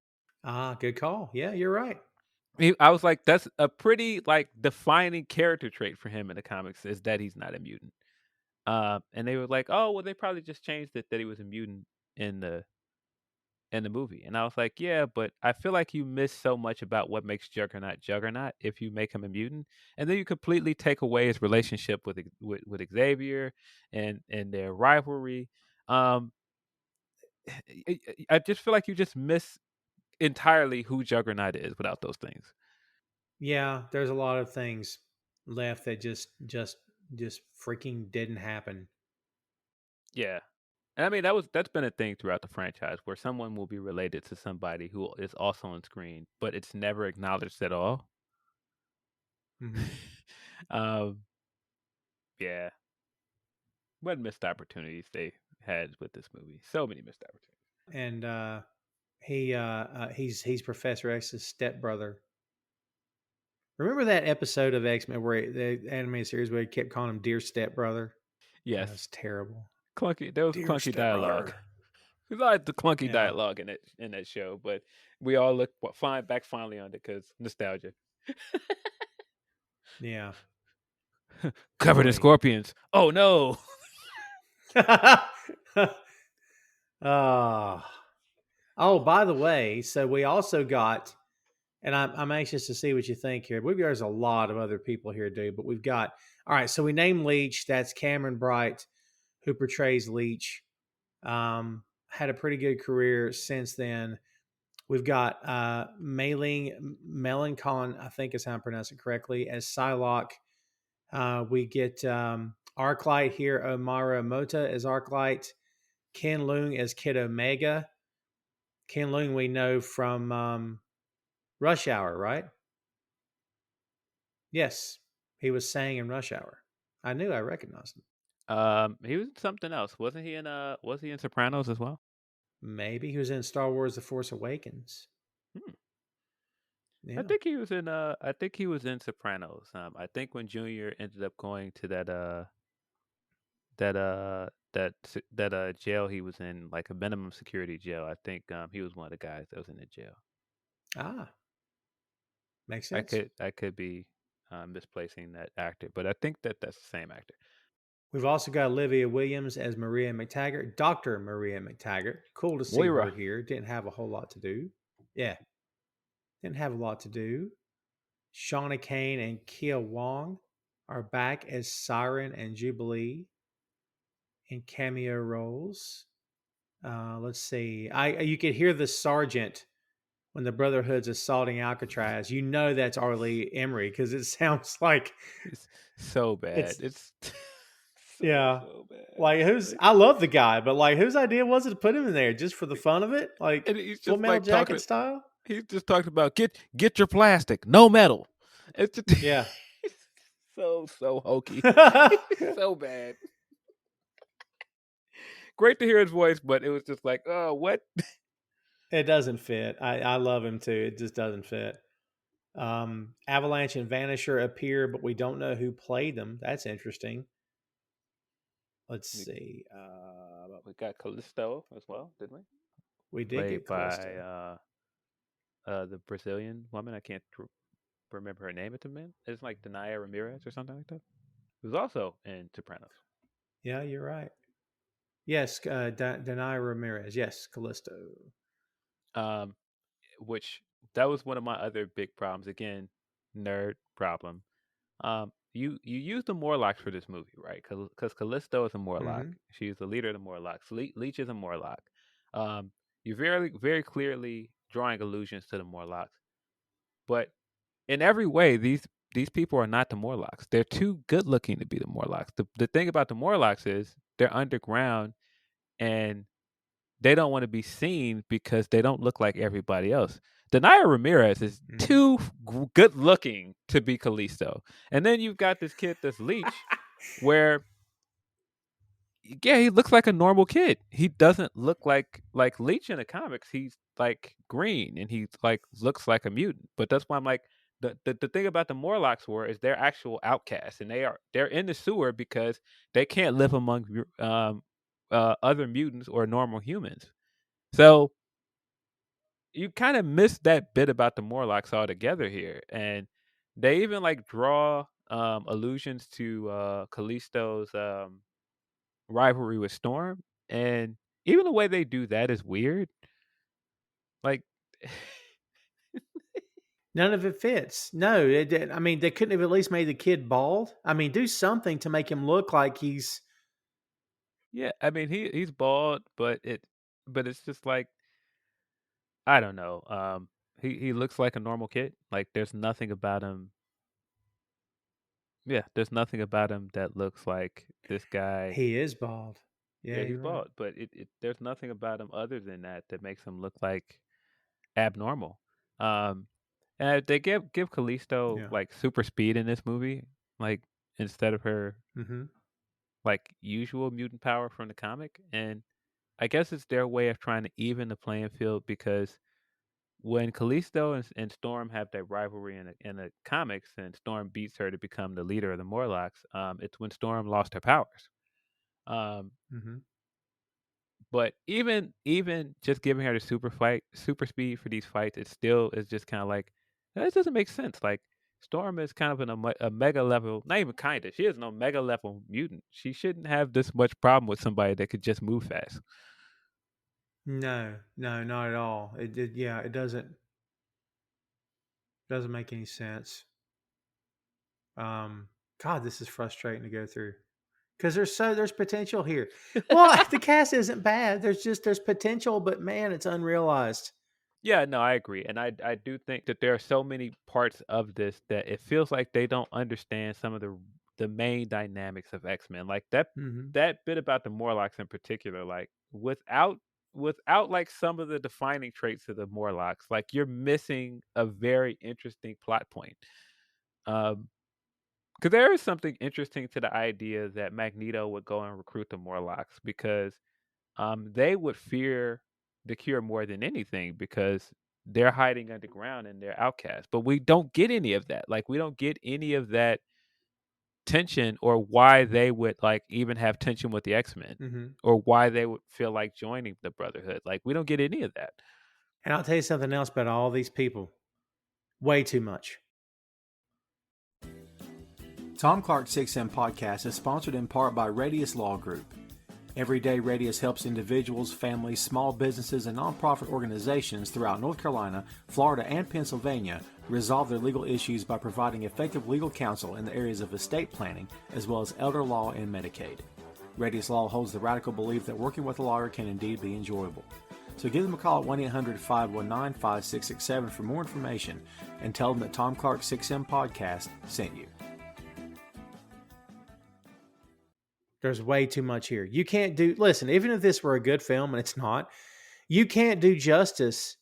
Good call. Yeah, you're right. I was like, that's a pretty like defining character trait for him in the comics is that he's not a mutant. And they were like, oh, well, they probably just changed it that he was a mutant in the movie. And I was like, yeah, but I feel like you miss so much about what makes Juggernaut Juggernaut if you make him a mutant, and then you completely take away his relationship with Xavier and their rivalry. Um, I just feel like you just miss entirely who Juggernaut is without those things. Yeah, there's a lot of things left that just freaking didn't happen. Yeah. And I mean that's been a thing throughout the franchise where someone will be related to somebody who is also on screen, but it's never acknowledged at all. Hmm. um, yeah, what missed opportunities they had with this movie? So many missed opportunities. And he's Professor X's stepbrother. Remember that episode of X Men where the animated series where he kept calling him "Dear Stepbrother"? Yes, That's terrible. clunky. There was Dear clunky dialogue. stepbrother. We like the clunky Yeah, dialogue in that show, but we all look fine back finally on it because nostalgia. yeah. Covered in Boy. scorpions. Oh no. uh, oh, by the way, so we also got, and I'm anxious to see what you think here. There's a lot of other people here, dude, but we've got, all right, so we named Leech. That's Cameron Bright, who portrays Leech. Had a pretty good career since then. We've got Melancon, I think is how I pronounce it correctly, as Psylocke. We get Arclight here, Omara Mota as Arclight, Ken Leung as Kid Omega. Ken Leung we know from Rush Hour, right? Yes, he was saying in Rush Hour. I knew I recognized him. He was in something else, wasn't he? In was he in Sopranos as well? Maybe he was in Star Wars: The Force Awakens. Hmm. I Yeah. think he was in. I think he was in Sopranos. I think when Junior ended up going to that jail he was in, like a minimum security jail. I think he was one of the guys that was in the jail. Ah, makes sense. I could be misplacing that actor, but I think that that's the same actor. We've also got Olivia Williams as Maria McTaggart, Dr. Maria McTaggart. Cool to see her Moira. here. Didn't have a whole lot to do. Yeah, didn't have a lot to do. Shauna Kane and Kia Wong are back as Siren and Jubilee in cameo roles. Let's see. You could hear the sergeant when the Brotherhood's assaulting Alcatraz. You know that's Arlie Emery because it sounds like It's so bad. it's It's yeah. so bad. Like who's? Like, I love the guy, but like whose idea was it to put him in there just for the fun of it, like and he's Full just Metal like Jacket talking. style? He's just talking about get your plastic, no metal. It's just Yeah. so hokey, so bad. Great to hear his voice, but it was just like, oh, what? It doesn't fit. I love him too. It just doesn't fit. Avalanche and Vanisher appear, but we don't know who played them. That's interesting. Let's We, see. we got Callisto as well, didn't we? We did Played get by Callisto. the Brazilian woman. I can't remember her name at the minute. It's like Denaya Ramirez or something like that. Who's also in Sopranos. Yeah, you're right. Yes, Denai Ramirez. Yes, Callisto. Um, which that was one of my other big problems. Again, nerd problem. You use the Morlocks for this movie, right? Because Callisto is a Morlock. Mm-hmm. She's the leader of the Morlocks. Leech is a Morlock. Um, you're very clearly drawing allusions to the Morlocks, but in every way, these people are not the Morlocks. They're too good looking to be the Morlocks. The thing about the Morlocks is they're underground and they don't want to be seen because they don't look like everybody else. Denaya Ramirez is Mm-hmm. too good looking to be Callisto. And then you've got this kid that's Leech, where yeah, he looks like a normal kid. He doesn't look like Leech in the comics. He's like green and he like looks like a mutant. But that's why I'm like the thing about the Morlocks were is they're actual outcasts and they're in the sewer because they can't live among other mutants or normal humans. So you kind of miss that bit about the Morlocks altogether here, and they even like draw allusions to Callisto's rivalry with Storm, and even the way they do that is weird. Like, None of it fits. No, I mean, they couldn't have at least made the kid bald. I mean, do something to make him look like he's. yeah, I mean he's bald, but it's just like I don't know. He looks like a normal kid. Like there's nothing about him. Yeah, there's nothing about him that looks like this guy. He is bald. Yeah, Yeah, he's you're right. bald, but there's nothing about him other than that that makes him look like abnormal. Um, and they give Callisto Yeah. like super speed in this movie, like instead of her Mm-hmm. like usual mutant power from the comic. And I guess it's their way of trying to even the playing field because when Callisto and Storm have that rivalry in the comics, and Storm beats her to become the leader of the Morlocks, it's when Storm lost her powers. Um, Mm-hmm. But even just giving her the super speed for these fights, it still is just kind of like this doesn't make sense. Like Storm is kind of a mega level, not even kinda. She is no mega level mutant. She shouldn't have this much problem with somebody that could just move fast. No, no, not at all. It did. Yeah, it doesn't make any sense. God, this is frustrating to go through. because there's potential here. Well, the cast isn't bad. There's potential, but man, it's unrealized. Yeah, no, I agree, and I do think that there are so many parts of this that it feels like they don't understand some of the main dynamics of X-Men. Like Hmm. that bit about the Morlocks in particular, like without like some of the defining traits of the Morlocks, like you're missing a very interesting plot point. Um, because there is something interesting to the idea that Magneto would go and recruit the Morlocks because they would fear the Cure more than anything because they're hiding underground and they're outcasts. But we don't get any of that. Like we don't get any of that tension or why they would like even have tension with the X-Men Hmm. or why they would feel like joining the Brotherhood. Like we don't get any of that. And I'll tell you something else about all these people. Way too much. Tom Clark 6M podcast is sponsored in part by Radius Law Group. Every day, Radius helps individuals, families, small businesses, and nonprofit organizations throughout North Carolina, Florida, and Pennsylvania resolve their legal issues by providing effective legal counsel in the areas of estate planning, as well as elder law and Medicaid. Radius Law holds the radical belief that working with a lawyer can indeed be enjoyable. So give them a call at 1-800-519-5667 for more information and tell them that Tom Clark 6M podcast sent you. There's way too much here. You can't listen, even if this were a good film, and it's not, you can't do justice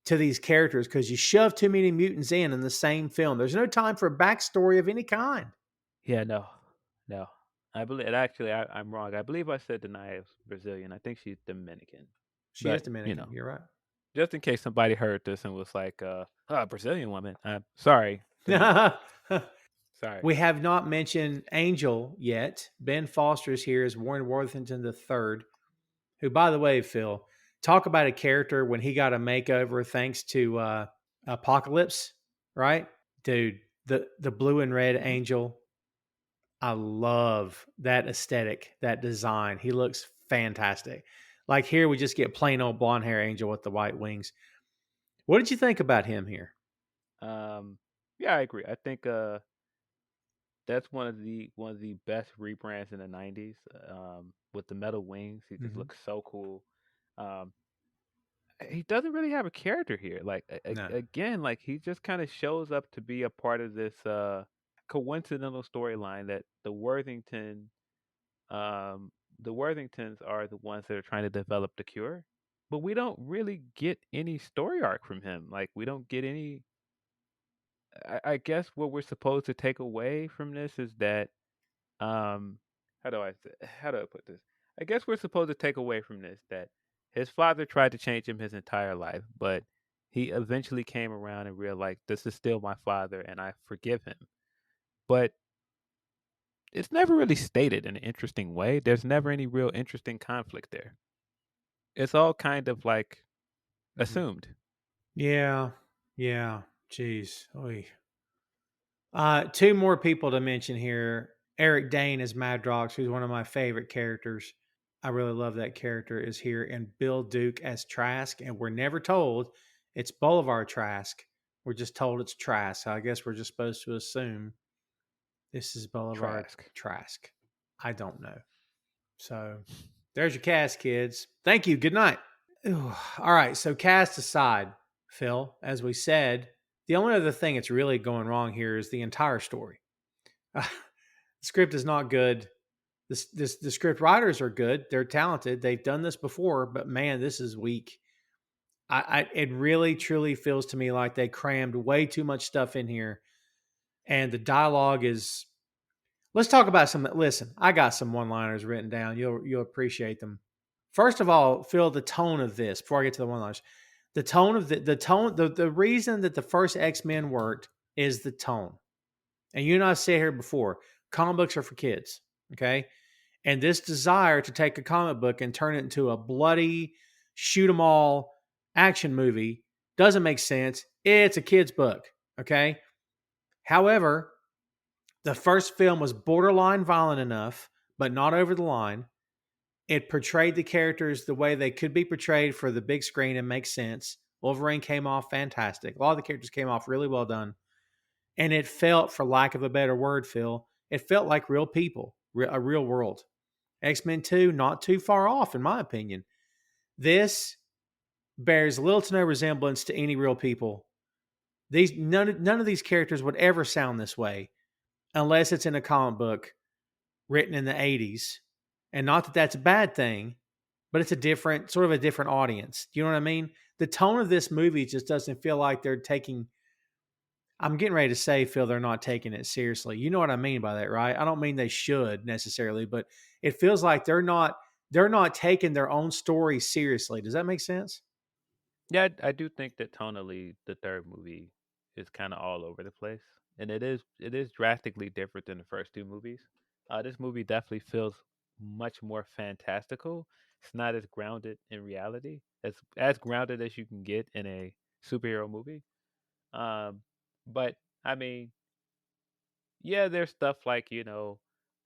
to these characters because you shove too many mutants in the same film. There's no time for a backstory of any kind. Yeah, no, no. I believe actually I'm wrong. I believe I said Denai is Brazilian. I think she's Dominican. She is But Dominican. You're right. just in case somebody heard this and was like, Brazilian woman. Sorry, Dominican. Sorry. We have not mentioned Angel yet. Ben Foster's here as Warren Worthington III, who, by the way, Phil, talk about a character when he got a makeover thanks to Apocalypse, right? Dude, the blue and red Angel, I love that aesthetic, that design. He looks fantastic. Like here, we just get plain old blonde hair Angel with the white wings. What did you think about him here? Yeah, I agree. I think that's one of the best rebrands in the '90s. With the metal wings, he just Mm-hmm. looks so cool. Um, he doesn't really have a character here. Like No. again, like he just kind of shows up to be a part of this coincidental storyline that um, the Worthingtons are the ones that are trying to develop the cure, but we don't really get any story arc from him. Like we don't get any. I guess what we're supposed to take away from this is that um how do I put this? I guess we're supposed to take away from this that his father tried to change him his entire life, but he eventually came around and realized this is still my father and I forgive him. But it's never really stated in an interesting way. There's never any real interesting conflict there. It's all kind of like Mm-hmm. assumed. Yeah. Yeah. Jeez. Oy. Two more people to mention here. Eric Dane as Madrox, who's one of my favorite characters. I really love that character, is here. And Bill Duke as Trask. And we're never told it's Boulevard Trask. We're just told it's Trask. I guess we're just supposed to assume this is Boulevard Trask. Trask. I don't know. So there's your cast, kids. Thank you. Good night. Ooh, all right. So cast aside, Phil, as we said, the only other thing that's really going wrong here is the entire story. The script is not good. The script writers are good. They're talented. They've done this before, but man, this is weak. It really truly feels to me like they crammed way too much stuff in here, and the dialogue is. Let's talk about some. Listen, I got some one-liners written down. You'll appreciate them. First of all, feel the tone of this before I get to the one-liners. The tone of the tone. The reason that the first X-Men worked is the tone. And you and I said here before, comic books are for kids. Okay. And this desire to take a comic book and turn it into a bloody, shoot 'em all action movie doesn't make sense. It's a kid's book. Okay. However, the first film was borderline violent enough, but not over the line. It portrayed the characters the way they could be portrayed for the big screen and make sense. Wolverine came off fantastic. A lot of the characters came off really well done. And it felt, for lack of a better word, Phil, it felt like real people. a real world. X-Men 2, not too far off, in my opinion. This bears little to no resemblance to any real people. None of these characters would ever sound this way unless it's in a comic book written in the 80s. And not that that's a bad thing, but it's a different audience. Do you know what I mean? The tone of this movie just doesn't feel like they're taking. I'm getting ready to say, Phil, they're not taking it seriously. You know what I mean by that, right? I don't mean they should necessarily, but it feels like they're not taking their own story seriously. Does that make sense? Yeah, I do think that tonally the third movie is kind of all over the place, and it is drastically different than the first two movies. This movie definitely feels much more fantastical. It's not as grounded in reality, as grounded as you can get in a superhero movie. Um, but I mean, yeah, there's stuff like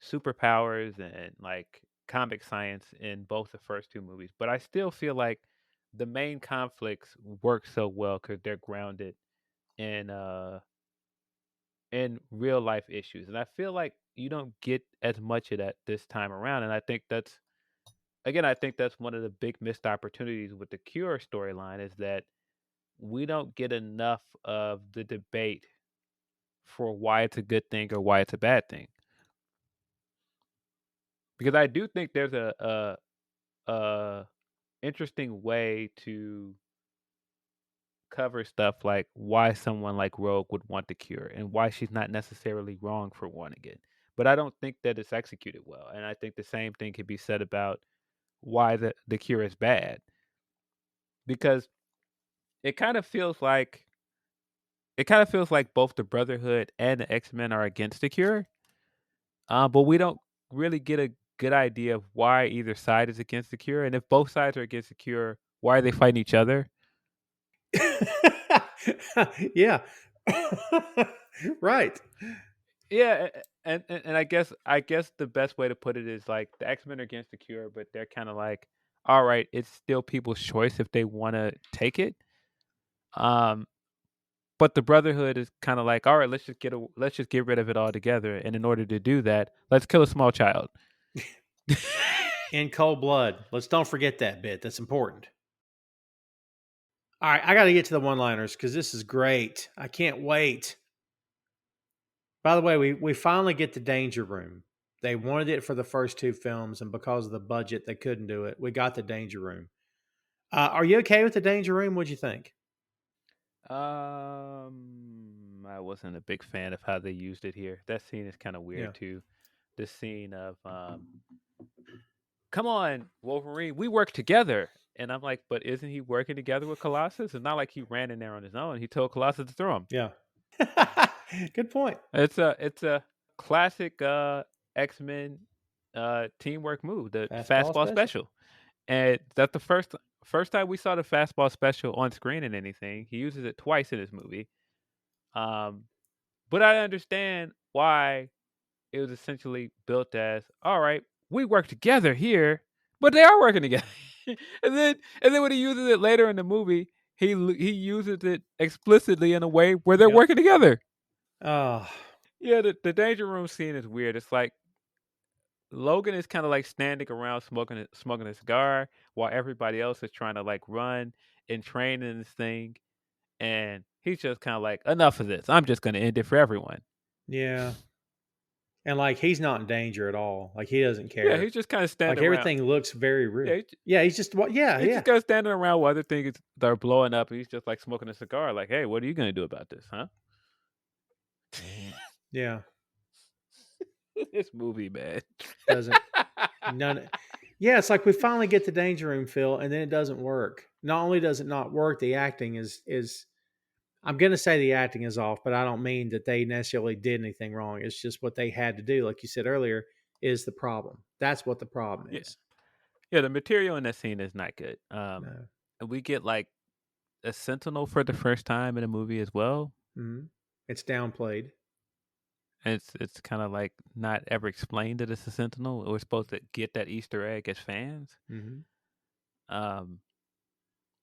superpowers and like comic science in both the first two movies, but I still feel like the main conflicts work so well because they're grounded in real life issues, and I feel like you don't get as much of that this time around, and I think that's again, I think that's one of the big missed opportunities with the Cure storyline is that we don't get enough of the debate for why it's a good thing or why it's a bad thing. Because I do think there's a interesting way to cover stuff like why someone like Rogue would want the cure and why she's not necessarily wrong for wanting it. But I don't think that it's executed well. And I think the same thing could be said about why the cure is bad. Because it kind of feels like both the Brotherhood and the X-Men are against the cure. But we don't really get a good idea of why either side is against the cure. And if both sides are against the cure, why are they fighting each other? Yeah. Right. Yeah, and I guess the best way to put it is like the X-Men are against the cure, but they're kind of like, all right, it's still people's choice if they want to take it. Um, but the Brotherhood is kind of like, all right, let's just get rid of it altogether. And in order to do that, let's kill a small child. In cold blood. Let's don't forget that bit. That's important. All right, I got to get to the one-liners because this is great. I can't wait. By the way, we finally get the Danger Room. They wanted it for the first two films, and because of the budget, they couldn't do it. We got the Danger Room. Are you okay with the Danger Room? What'd you think? I wasn't a big fan of how they used it here. That scene is kind of Yeah. weird too. The scene of come on, Wolverine, we work together. And I'm like, but isn't he working together with Colossus? It's not like he ran in there on his own. He told Colossus to throw him. Yeah. Good point. It's a classic X-Men teamwork move, the Fastball fastball special. special. And that's the first time we saw the fastball special on screen in anything. He uses it twice in this movie. Um, but I understand why it was essentially built as, all right, we work together here, but they are working together. and then when he uses it later in the movie, he uses it explicitly in a way where they're Yep. working together. Oh, Yeah, the danger room scene is weird. It's like Logan is kind of like standing around smoking a cigar while everybody else is trying to like run and train in this thing, and he's just kind of like, enough of this. I'm just going to end it for everyone. yeah. And like he's not in danger at all. Like he doesn't Yeah, care. he's just kind of Like standing around. everything looks very Yeah, real. Yeah, he's just what? Yeah, he's just yeah, kind of standing around while other things that are blowing up, and he's just like smoking a cigar. Like, hey, what are you going to do about this, huh? yeah. This movie, man. Doesn't none. Yeah, it's like we finally get the Danger Room, Phil, and then it doesn't work. Not only does it not work, the acting is. I'm gonna say the acting is off, but I don't mean that they necessarily did anything wrong. It's just what they had to do. Like you said earlier, is the problem. That's what the problem Yeah, is. yeah. The material in that scene is not good. No. And we get like a Sentinel for the first time in a movie as well. Mm-hmm. It's downplayed. And it's kind of like not ever explained that it's a Sentinel. We're supposed to get that Easter egg as fans. Mm-hmm. Um,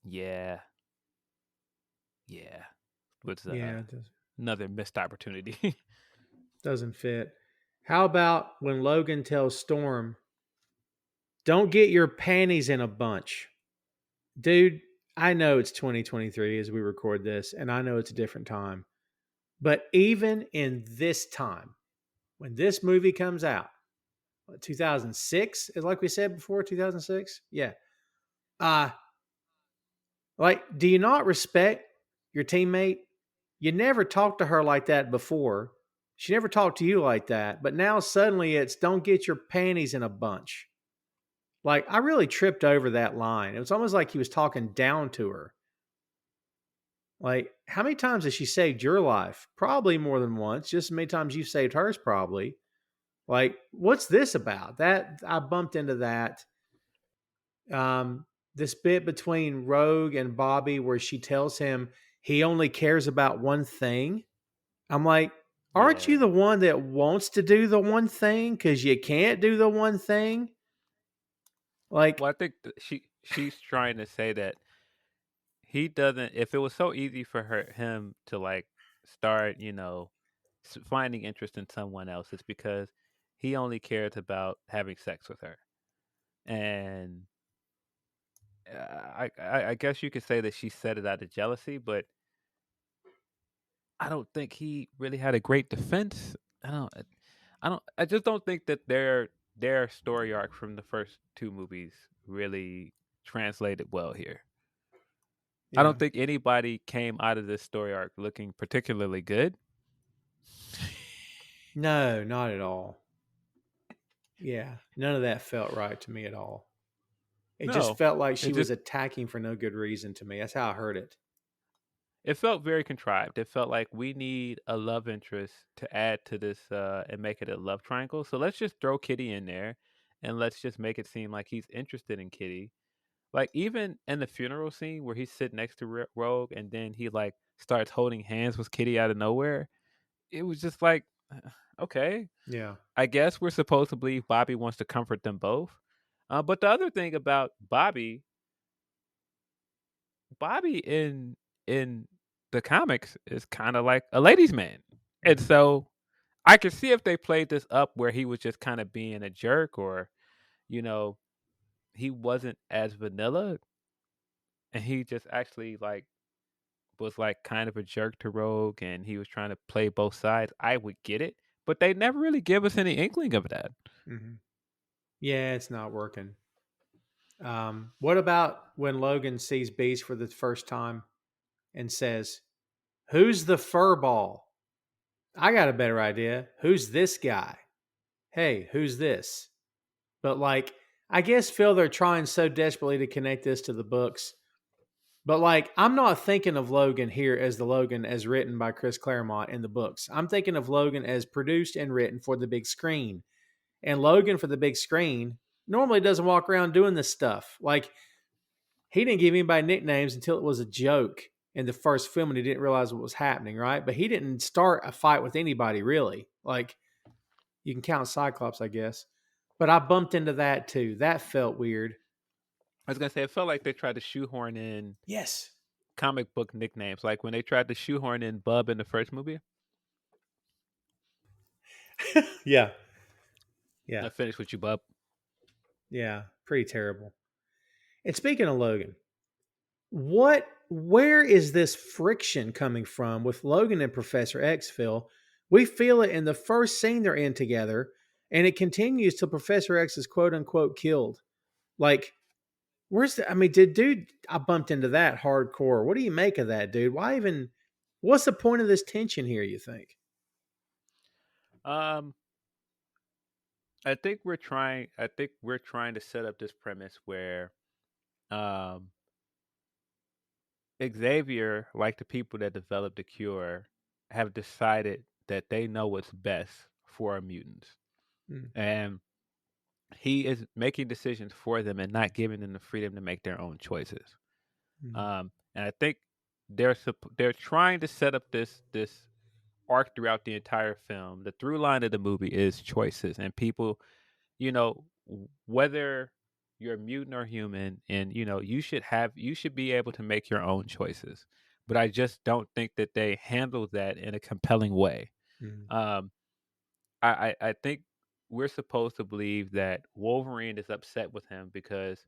yeah, yeah. Was Yeah, it another missed opportunity. doesn't fit. How about when Logan tells Storm, "Don't get your panties in a bunch." Dude, I know it's 2023 as we record this, and I know it's a different time. But even in this time, when this movie comes out, 2006, like we said before, 2006? Yeah. Uh, do you not respect your teammate? You never talked to her like that before. She never talked to you like that. But now suddenly it's don't get your panties in a bunch. Like, I really tripped over that line. It was almost like he was talking down to her. Like, how many times has she saved your life? Probably more than once. Just as many times you saved hers, probably. Like, what's this about? That I bumped into that. This bit between Rogue and Bobby where she tells him he only cares about one thing. I'm like, aren't you Yeah. the one that wants to do the one thing because you can't do the one thing? Like, Well, I think she's trying to say that he doesn't. If it was so easy for him to like start, finding interest in someone else, it's because he only cares about having sex with her. And I guess you could say that she said it out of jealousy, but I don't think he really had a great defense. I don't. I just don't think that their story arc from the first two movies really translated well here. I yeah, don't think anybody came out of this story arc looking particularly good. no, not at all. Yeah, none of that felt right to me at all. It just No, felt like she it was just attacking for no good reason to me. That's how I heard it. it felt very contrived. It felt like we need a love interest to add to this and make it a love triangle. So let's just throw Kitty in there and let's just make it seem like he's interested in Kitty. Like even in the funeral scene where he's sitting next to Rogue and then he like starts holding hands with Kitty out of nowhere, it was just like, okay, Yeah. I guess we're supposed to believe Bobby wants to comfort them both. But the other thing about Bobby in the comics is kind of like a ladies' man, and Hmm. so I could see if they played this up where he was just kind of being a jerk, or you know, he wasn't as vanilla, and he just actually like was like kind of a jerk to Rogue, and he was trying to play both sides. I would get it, but they never really give us any inkling of that. Hmm. Yeah, it's not working. What about when Logan sees Beast for the first time and says, "Who's the furball?" I got a better idea. Who's this guy? Hey, who's this? But like, I guess Phil, they're trying so desperately to connect this to the books. But like, I'm not thinking of Logan here as the Logan as written by Chris Claremont in the books. I'm thinking of Logan as produced and written for the big screen. And Logan for the big screen normally doesn't walk around doing this stuff. Like, he didn't give anybody nicknames until it was a joke in the first film and he didn't realize what was happening, right? But he didn't start a fight with anybody really. Like, you can count Cyclops, I guess. But I bumped into that too. That felt weird. I was gonna say it felt like they tried to shoehorn in Yes. comic book nicknames, like when they tried to shoehorn in Bub in the first movie. Yeah. Yeah. I finished with you, Bub. Yeah. Pretty terrible. And speaking of Logan, where is this friction coming from with Logan and Professor X, Phil? We feel it in the first scene they're in together, and it continues till Professor X is quote unquote killed. Like, where's the, I mean, I bumped into that hardcore. What do you make of that, dude? Why even, what's the point of this tension here, you think? Um, I think we're trying. I think we're trying to set up this premise where um, Xavier, like the people that developed the cure, have decided that they know what's best for our mutants, Mm, and he is making decisions for them and not giving them the freedom to make their own choices. mm, And I think they're trying to set up this arc throughout the entire film. The through line of the movie is choices, and people, whether you're mutant or human, and you should be able to make your own choices. But I just don't think that they handle that in a compelling way. mm, Um, I think we're supposed to believe that Wolverine is upset with him because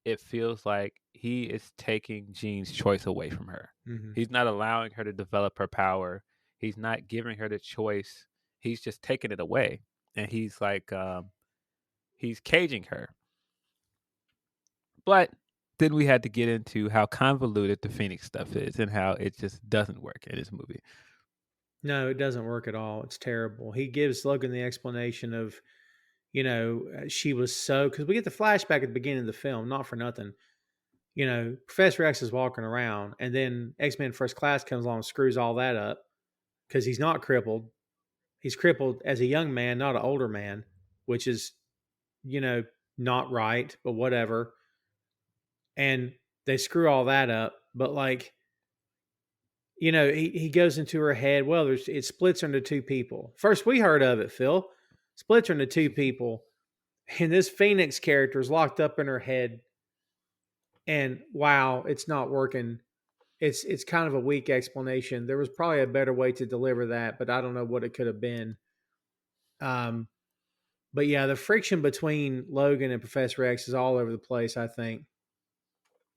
it feels like he is taking Jean's choice away from her. Hmm. He's not allowing her to develop her power. He's not giving her the choice. He's just taking it away, and he's like, he's caging her. But then we had to get into how convoluted the Phoenix stuff is and how it just doesn't work in this movie. No, it doesn't work at all. It's terrible. He gives Logan the explanation of, she was so, because we get the flashback at the beginning of the film, not for nothing. Professor X is walking around, and then X Men First Class comes along and screws all that up because he's not crippled. He's crippled as a young man, not an older man, which is, you know, not right, but whatever. And they screw all that up. But like, he goes into her head. Well, it splits her into two people. First, we heard of it, Phil. Splits her into two people. And this Phoenix character is locked up in her head. And wow, it's not working. It's kind of a weak explanation. There was probably a better way to deliver that, but I don't know what it could have been. Um, but yeah, the friction between Logan and Professor X is all over the place, I think.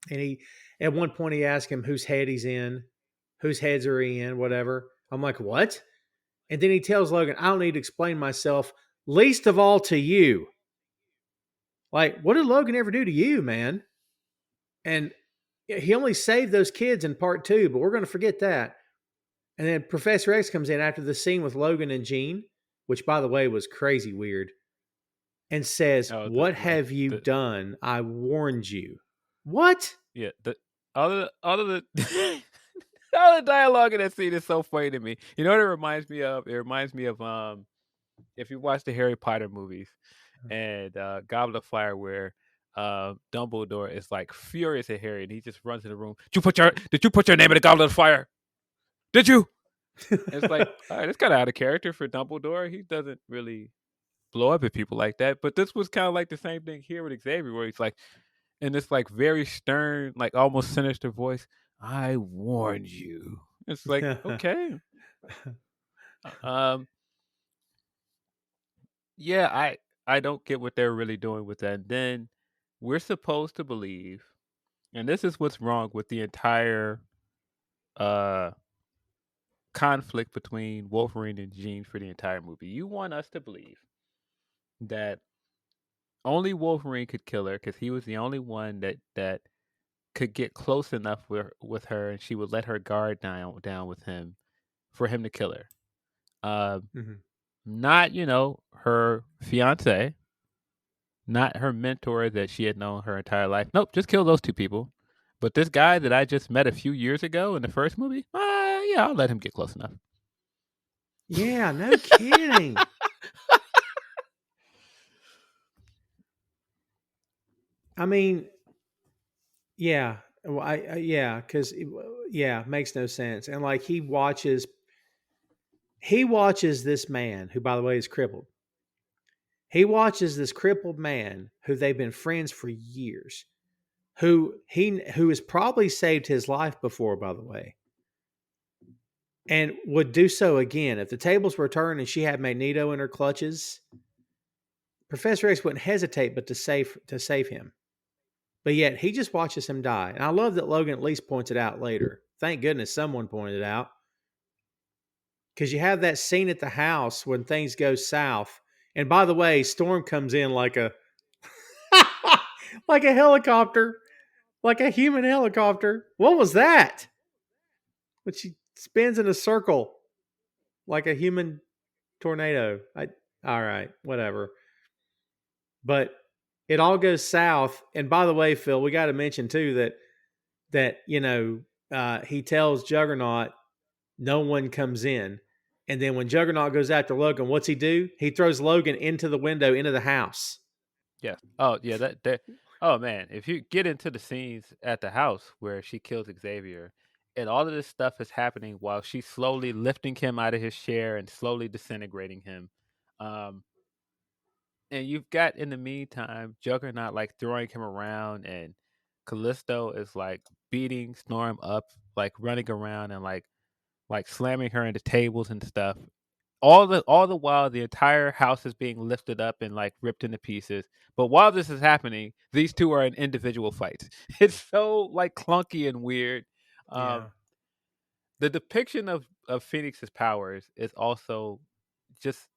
And at one point, he asked him whose head he's in, whose heads are he in, whatever. I'm like, what? And then he tells Logan, I don't need to explain myself, least of all to you. Like, what did Logan ever do to you, man? And he only saved those kids in part two, but we're going to forget that. And then Professor X comes in after the scene with Logan and Jean, which, by the way, was crazy weird, and says, Oh, what have you the done? I warned you. What? yeah, the all of the all the dialogue in that scene is so funny to me. You know what it reminds me of? It reminds me of if you watch the Harry Potter movies and Goblet of Fire, where Dumbledore is like furious at Harry and he just runs in the room. Did you put your name in the Goblet of Fire? Did you? And it's like, all right, it's kind of out of character for Dumbledore. He doesn't really blow up at people like that. But this was kind of like the same thing here with Xavier, where he's like in this like very stern, like almost sinister voice. I warned you. It's like, okay. Um, yeah, I don't get what they're really doing with that. And then we're supposed to believe, and this is what's wrong with the entire uh conflict between Wolverine and Jean for the entire movie. You want us to believe that only Wolverine could kill her because he was the only one that could get close enough with her, and she would let her guard down with him for him to kill her. Uh, Mhm. Not her fiance, not her mentor that she had known her entire life. Nope, just kill those two people. But this guy that I just met a few years ago in the first movie, yeah, I'll let him get close enough. Yeah, no kidding. I mean, yeah. Well, yeah, because yeah, makes no sense. And like he watches this man who, by the way, is crippled. He watches this crippled man who they've been friends for years, who has probably saved his life before, by the way, and would do so again if the tables were turned and she had Magneto in her clutches. Professor X wouldn't hesitate but to save him. But yet he just watches him die. And I love that Logan at least points it out later. Thank goodness someone pointed it out. Because you have that scene at the house when things go south. And by the way, Storm comes in like a like a helicopter, like a human helicopter. What was that? When she spins in a circle like a human tornado. All right, whatever. But it all goes south. And by the way, Phil, we got to mention too that he tells Juggernaut no one comes in. And then when Juggernaut goes after Logan, what's he do? He throws Logan into the window, into the house. Yeah. Oh, yeah. That. Oh man, if you get into the scenes at the house where she kills Xavier, and all of this stuff is happening while she's slowly lifting him out of his chair and slowly disintegrating him, um, and you've got in the meantime Juggernaut like throwing him around, and Callisto is like beating Storm up, like running around and like slamming her into tables and stuff. all the while the entire house is being lifted up and like ripped into pieces. But while this is happening, these two are in individual fights. It's so like clunky and weird. Um, Yeah. the depiction of Phoenix's powers is also just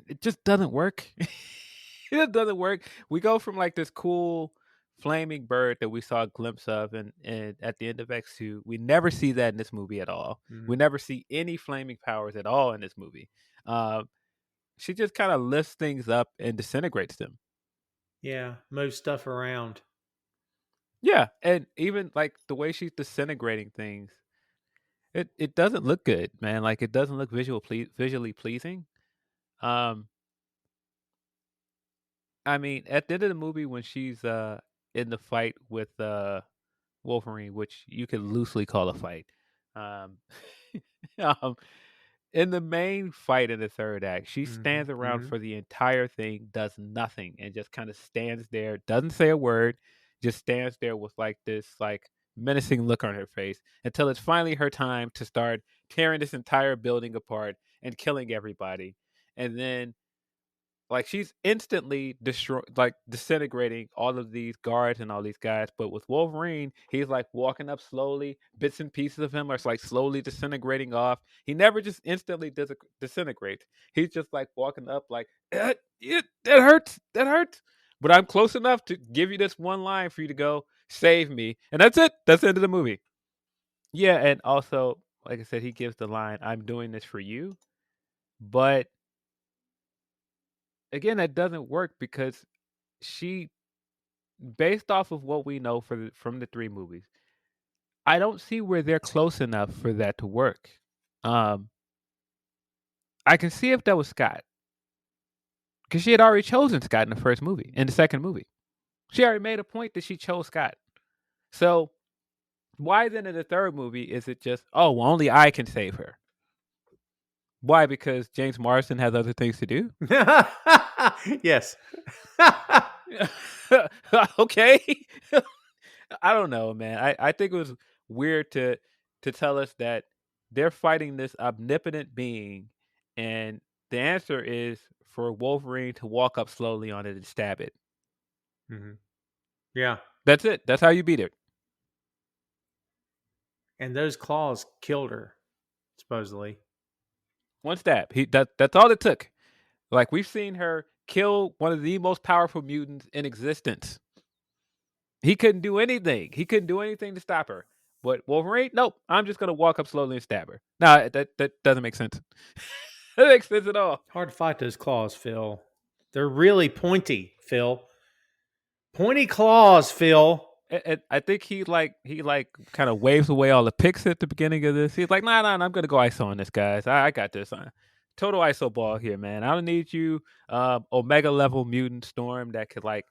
it just doesn't work. It doesn't work. We go from like this cool flaming bird that we saw a glimpse of and at the end of X2. We never see that in this movie at all. We Mhm. never see any flaming powers at all in this movie. Um, she just kind of lifts things up and disintegrates them. Yeah. Move stuff around. Yeah, and even like the way she's disintegrating things, it doesn't look good, man. Like it doesn't look visually pleasing. Um, I mean, at the end of the movie when she's in the fight with Wolverine, which you could loosely call a fight. Um, um, in the main fight in the third act, she Mhm. stands around Mhm. for the entire thing, does nothing, and just kind of stands there, doesn't say a word, just stands there with like this like menacing look on her face until it's finally her time to start tearing this entire building apart and killing everybody. And then like she's instantly disintegrating all of these guards and all these guys. But with Wolverine, he's like walking up slowly. Bits and pieces of him are like slowly disintegrating off. He never just instantly disintegrates. He's just like walking up like that hurts, that hurts. But I'm close enough to give you this one line for you to go save me, and that's it. That's the end of the movie. Yeah, and also like I said, he gives the line, "I'm doing this for you," but again, that doesn't work because she based off of what we know from the three movies, I don't see where they're close enough for that to work. Um, I can see if that was Scott, because she had already chosen Scott in the first movie. In the second movie, she already made a point that she chose Scott. So why then in the third movie is it just, oh, well, only I can save her? Why? Because James Marsden has other things to do. Yes. Okay. I don't know, man. I think it was weird to tell us that they're fighting this omnipotent being, and the answer is for Wolverine to walk up slowly on it and stab it. Mhm. Yeah. That's it. That's how you beat it. And those claws killed her, supposedly. One stab. That's all it took. Like we've seen her kill one of the most powerful mutants in existence. He couldn't do anything. He couldn't do anything to stop her. But Wolverine, nope. I'm just gonna walk up slowly and stab her. No, that doesn't make sense. That makes sense at all. Hard to fight those claws, Phil. They're really pointy, Phil. Pointy claws, Phil. I think he kind of waves away all the picks at the beginning of this. He's like, nah, I'm gonna go ISO on this, guys. I got this. Total ISO ball here, man. I don't need you, Omega level mutant Storm that could like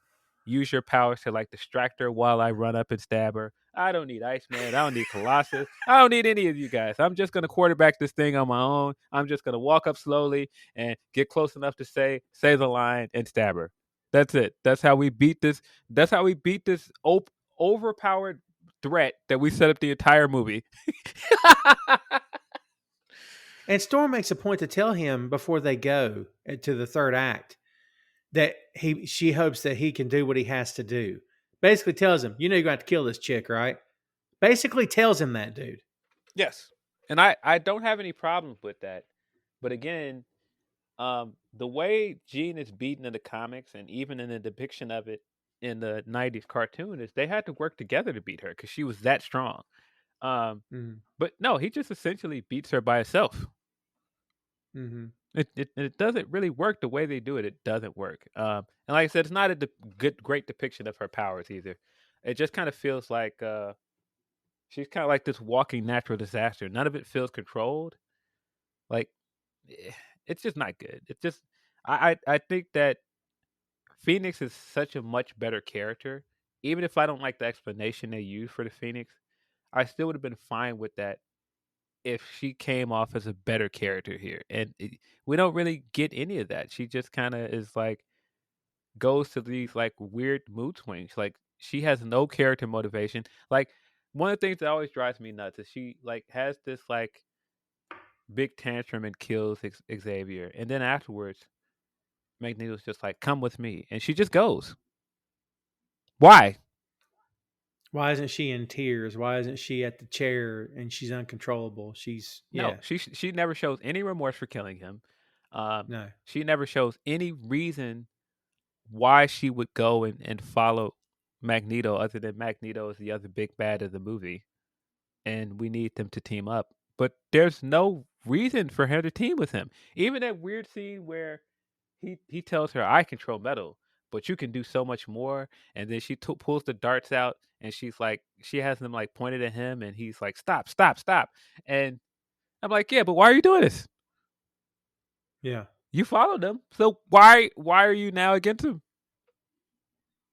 use your powers to like distract her while I run up and stab her. I don't need Iceman. I don't need Colossus. I don't need any of you guys. I'm just gonna quarterback this thing on my own. I'm just gonna walk up slowly and get close enough to say the line and stab her. That's it. That's how we beat this. That's how we beat this overpowered threat that we set up the entire movie. And Storm makes a point to tell him before they go to the third act that she hopes that he can do what he has to do. Basically tells him, you know, you're going to have to kill this chick, right? Basically tells him that, dude. Yes. And I don't have any problems with that. But again, the way Jean is beaten in the comics and even in the depiction of it in the 90s cartoon is they had to work together to beat her because she was that strong. Um, Mm-hmm. but no, he just essentially beats her by himself. Mm-hmm. It doesn't really work the way they do it. It doesn't work. And like I said, it's not a great depiction of her powers either. It just kind of feels like she's kind of like this walking natural disaster. None of it feels controlled. Like eh, it's just not good. It's just I think that Phoenix is such a much better character. Even if I don't like the explanation they use for the Phoenix, I still would have been fine with that if she came off as a better character here. And we don't really get any of that. She just kind of is like goes to these like weird mood swings. Like she has no character motivation. Like one of the things that always drives me nuts is she like has this like big tantrum and kills Xavier. And then afterwards, Magneto's just like, "Come with me," and she just goes. Why? Why isn't she in tears? Why isn't she at the chair and she's uncontrollable? She's No, yeah, she never shows any remorse for killing him. Um, no. she never shows any reason why she would go and follow Magneto, other than Magneto is the other big bad of the movie, and we need them to team up. But there's no reason for her to team with him. Even that weird scene where he tells her, "I control metal, but you can do so much more." And then she pulls the darts out, and she's like, she has them like pointed at him, and he's like, "Stop, stop, stop!" And I'm like, "Yeah, but why are you doing this? Yeah. You followed them, so why are you now against him?"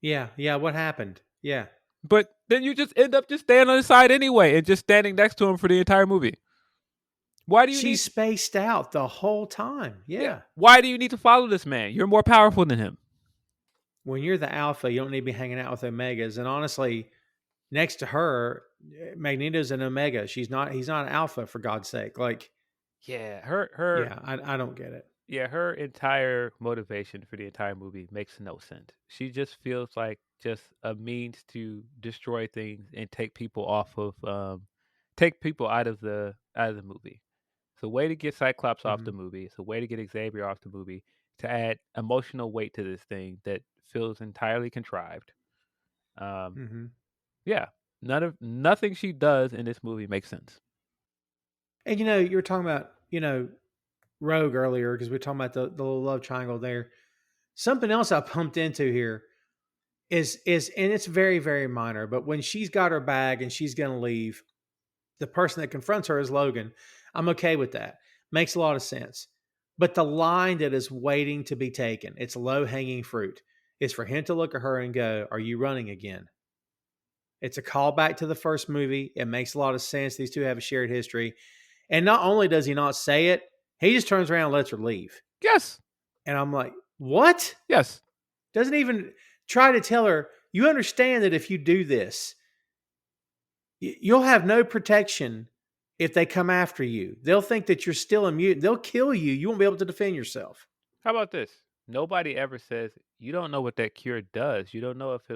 Yeah. Yeah. What happened? Yeah. But then you just end up just staying on his side anyway, and just standing next to him for the entire movie. Why do you She's need? spaced out the whole time. Yeah. Yeah. Why do you need to follow this man? You're more powerful than him. When you're the alpha, you don't need to be hanging out with omegas. And honestly, next to her, Magneto's an omega. He's not an alpha for God's sake. Like, Yeah, her yeah, I don't get it. yeah, her entire motivation for the entire movie makes no sense. She just feels like just a means to destroy things and take people out of the movie. It's a way to get Cyclops off Hmm. the movie. It's a way to get Xavier off the movie, to add emotional weight to this thing that feels entirely contrived. Um, Hmm. yeah, nothing she does in this movie makes sense. And you were talking about Rogue earlier because we were talking about the little love triangle there. Something else I pumped into here is and it's very very minor, but when she's got her bag and she's going to leave, the person that confronts her is Logan. I'm okay with that. Makes a lot of sense. But the line that is waiting to be taken, it's low hanging fruit, is for him to look at her and go, "Are you running again?" It's a callback to the first movie. It makes a lot of sense. These two have a shared history. And not only does he not say it, he just turns around and lets her leave. Yes, And I'm like, what? yes. Doesn't even try to tell her, you understand that if you do this, you'll have no protection if they come after you. They'll think that you're still a mutant. They'll kill you. You won't be able to defend yourself. How about this? Nobody ever says you don't know what that cure does. You don't know if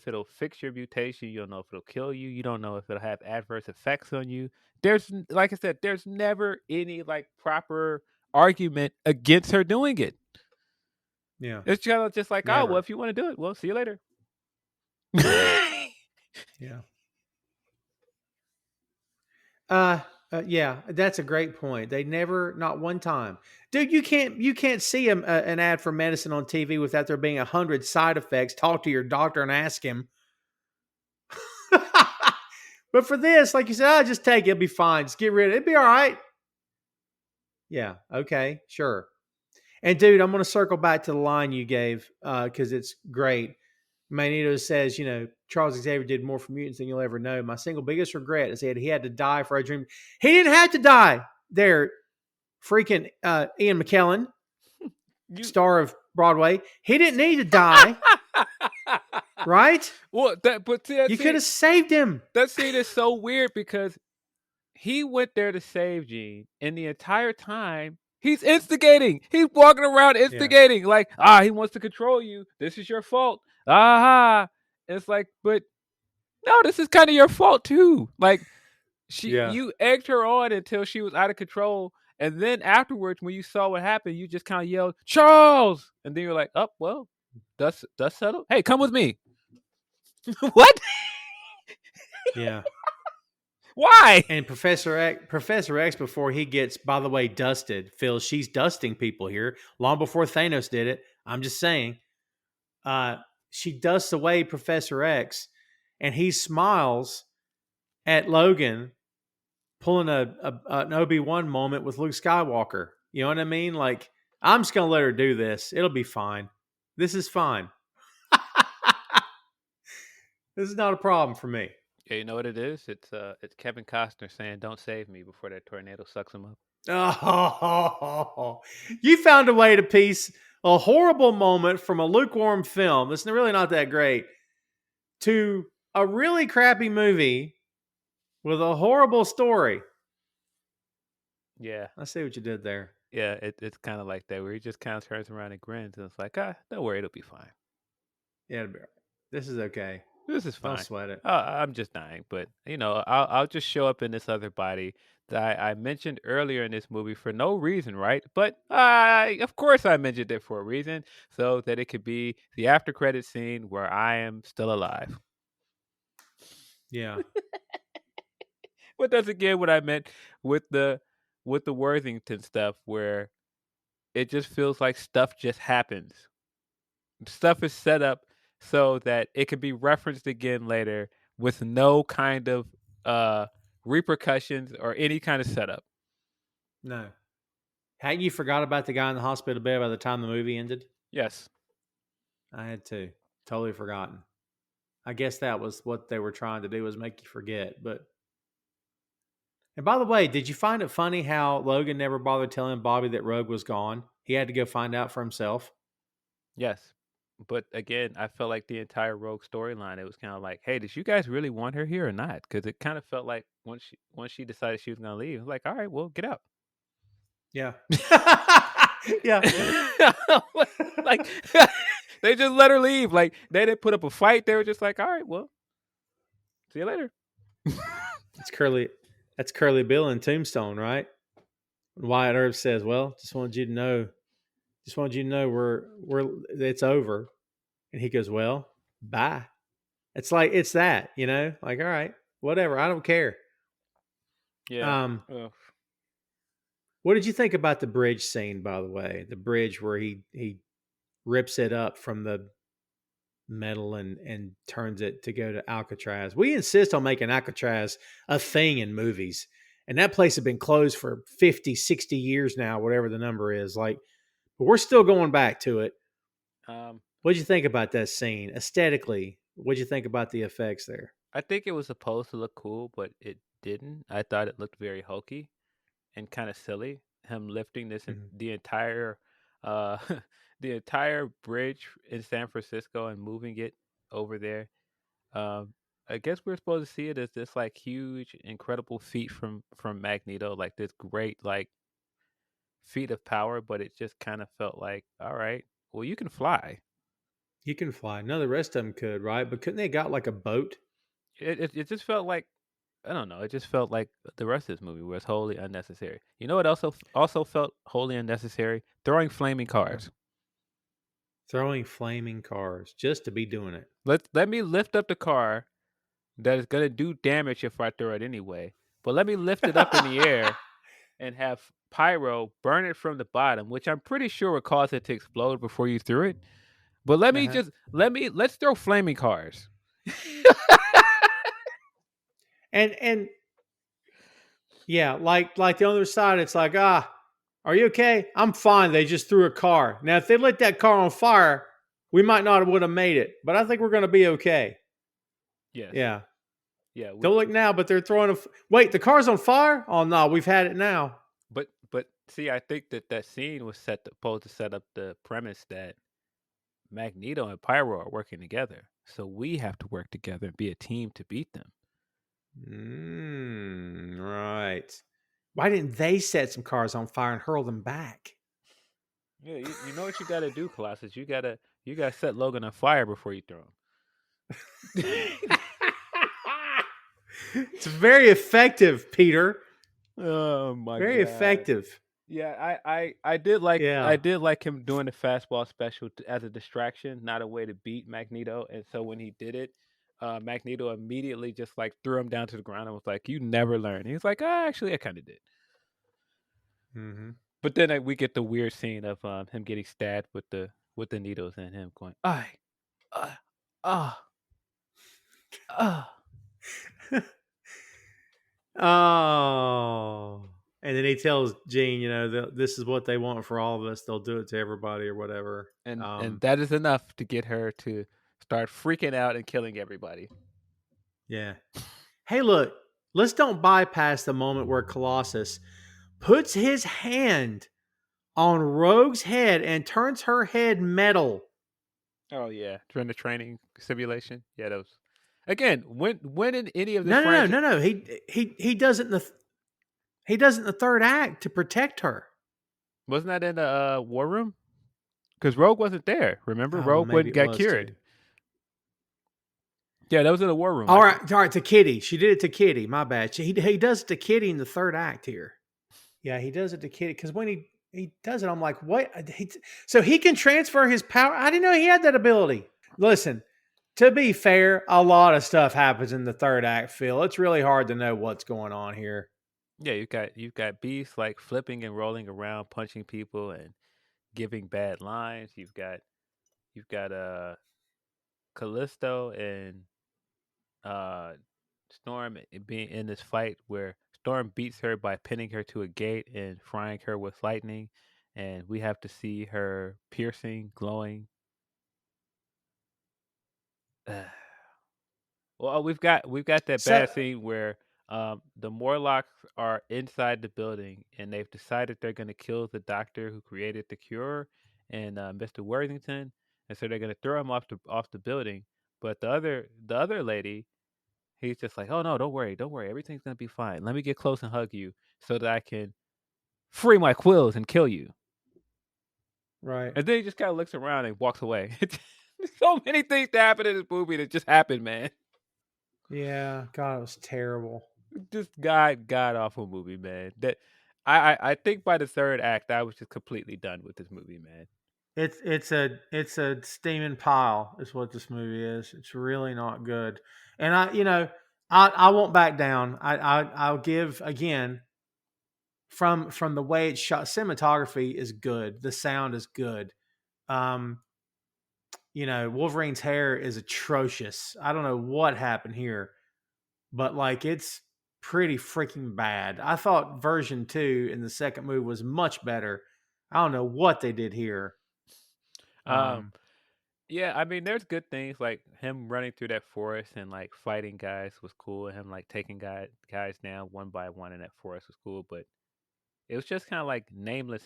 it'll fix your mutation. You don't know if it'll kill you. You don't know if it'll have adverse effects on you. Like I said, there's never any like proper argument against her doing it. Yeah, It's kind of just like, oh well, never. if you want to do it, well, see you later. Yeah. Yeah, that's a great point. They never, not one time, dude. You can't see an ad for medicine on TV without there being 100 side effects. Talk to your doctor and ask him. But for this, like you said, just take it. It'll be fine. Just get rid of it. It'll be all right. Yeah. Okay. Sure. And dude, I'm going to circle back to the line you gave because it's great. Magneto says, Charles Xavier did more for mutants than you'll ever know. My single biggest regret is that he had to die for a dream. He didn't have to die. There, freaking Ian McKellen, you. star of Broadway, he didn't need to die, right? Well, but see, You could have saved him. that scene is so weird because he went there to save Jean, and the entire time he's instigating. He's walking around Yeah, instigating, like, he wants to control you. This is your fault. It's like, but no, this is kind of your fault too. Like, yeah, you egged her on until she was out of control, and then afterwards, when you saw what happened, you just kind of yelled, "Charles!" And then you're like, "Oh well, dust settled. Hey, come with me." What? yeah. Why? And Professor X, before he gets, by the way, dusted, Phil, she's dusting people here long before Thanos did it. I'm just saying. Uh, she dusts away Professor X, and he smiles at Logan pulling an Obi-Wan moment with Luke Skywalker. You know what I mean? Like, I'm just gonna let her do this. It'll be fine. This is fine. This is not a problem for me. Yeah, you know what it is? It's Kevin Costner saying, "Don't save me," before that tornado sucks him up. Oh, you found a way to piece a horrible moment from a lukewarm film that's really not that great to a really crappy movie with a horrible story. Yeah. I see what you did there. Yeah, it's kind of like that where he just kind of turns around and grins and it's like, don't worry, it'll be fine. Yeah, it'll be all right. This is okay. This is Don't fine. sweat it. I'm just dying, but I'll just show up in this other body that I mentioned earlier in this movie for no reason, right? But of course I mentioned it for a reason, so that it could be the after credit scene where I am still alive. Yeah. But that's again what I meant with the Worthington stuff, where it just feels like stuff just happens. Stuff is set up so that it can be referenced again later with no kind of uh repercussions or any kind of setup. No. Had you forgot about the guy in the hospital bed by the time the movie ended? Yes. I had too. Totally forgotten. I guess that was what they were trying to do, was make you forget. But and by the way, did you find it funny how Logan never bothered telling Bobby that Rogue was gone? He had to go find out for himself. Yes. But again, I felt like the entire Rogue storyline, it was kind of like, hey, did you guys really want her here or not? Because it kind of felt like once she decided she was gonna leave, it was like, all right, well, get out. Yeah. Yeah. Like they just let her leave. Like they didn't put up a fight. They were just like, all right, well, see you later. It's Curly. That's Curly Bill in Tombstone, right? Wyatt Earp says, "Well, just wanted you to know, we're it's over." And he goes, "Well, bye." It's like it's that, like, all right, whatever, I don't care. Yeah. Um, Ugh. what did you think about the bridge scene, by the way? The bridge where he rips it up from the metal and turns it to go to Alcatraz. We insist on making Alcatraz a thing in movies. And that place has been closed for 50, 60 years now, whatever the number is. Like, but we're still going back to it. Um, What'd you think about that scene aesthetically? What'd you think about the effects there? I think it was supposed to look cool, but it didn't. I thought it looked very hokey and kind of silly. Him lifting Mhm. the entire uh the entire bridge in San Francisco and moving it over there. Um I guess we're supposed to see it as this like huge, incredible feat from Magneto, like this great like feat of power, but it just kind of felt like, all right, well, you can fly. You can fly. None of the rest of them could, right? But couldn't they got like a boat? It just felt like, I don't know. It just felt like the rest of this movie was wholly unnecessary. You know what also felt wholly unnecessary? Throwing flaming cars. Throwing flaming cars just to be doing it. Let me lift up the car that is gonna do damage if I throw it anyway. But let me lift it up in the air and have pyro burn it from the bottom, which I'm pretty sure would cause it to explode before you threw it. But Uh-huh. let's throw flaming cars. And yeah, like the other side, it's like, are you okay? I'm fine. They just threw a car. Now, if they lit that car on fire, we might not would have made it, but I think we're going to be okay. Yes. Yeah. Yeah. Don't look now, but they're throwing wait, the car's on fire? Oh no, we've had it now. But see, I think that scene was supposed to set up the premise that Magneto and Pyro are working together. So we have to work together and be a team to beat them. Right. Why didn't they set some cars on fire and hurl them back? Yeah, you know what you got to do, Colossus. You gotta set Logan on fire before you throw him. It's very effective, Peter. Oh my Very god. effective. Yeah, I did like Yeah. him doing the fastball special as a distraction, not a way to beat Magneto. And so when he did it, Magneto immediately just like threw him down to the ground and was like, "You never learn." He was like, actually, I kind of did." Mm-hmm. But then we get the weird scene of him getting stabbed with the needles and him going, "I, ah, ah, ah." Oh. And then he tells Gene, this is what they want for all of us. They'll do it to everybody or whatever. And that is enough to get her to start freaking out and killing everybody. Yeah. Hey, look, let's don't bypass the moment where Colossus puts his hand on Rogue's head and turns her head metal. Oh yeah, during the training simulation. Yeah, those. Again, when in any of this No, no, no, franchise, no, no. He does it in the He does it in the third act to protect her. Wasn't that in the war room? Because Rogue wasn't there. Remember, Oh, well, Rogue maybe wouldn't it got was cured. too. Yeah, that was in the war room, I All think. right, all right, to Kitty. She did it to Kitty. My bad. He does it to Kitty in the third act here. Yeah, he does it to Kitty because when he does it, I'm like, what? So he can transfer his power. I didn't know he had that ability. Listen, to be fair, a lot of stuff happens in the third act, Phil. It's really hard to know what's going on here. Yeah, you've got Beast like flipping and rolling around, punching people and giving bad lines. You've got Callisto and uh Storm being in this fight where Storm beats her by pinning her to a gate and frying her with lightning, and we have to see her piercing, glowing. Well, we've got that So bad scene where the Morlocks are inside the building and they've decided they're going to kill the doctor who created the cure and Mr. Worthington, and so they're going to throw him off the building. But the other lady, he's just like, "Oh no, don't worry, everything's going to be fine. Let me get close and hug you so that I can free my quills and kill you." right, And then he just kind of looks around and walks away. So many things that happen in this movie that just happened, man. yeah, God, it was terrible. Just god awful movie, man. That I think by the third act I was just completely done with this movie, man. It's a steaming pile is what this movie is. It's really not good. And I won't back down. I'll give again from the way it's shot. Cinematography is good. The sound is good. Um, Wolverine's hair is atrocious. I don't know what happened here, but like it's pretty freaking bad. I thought version 2 in the second movie was much better. I don't know what they did here. Um Um, yeah, I mean there's good things like him running through that forest and like fighting guys was cool, and him like taking guys down one by one in that forest was cool, but it was just kind of like nameless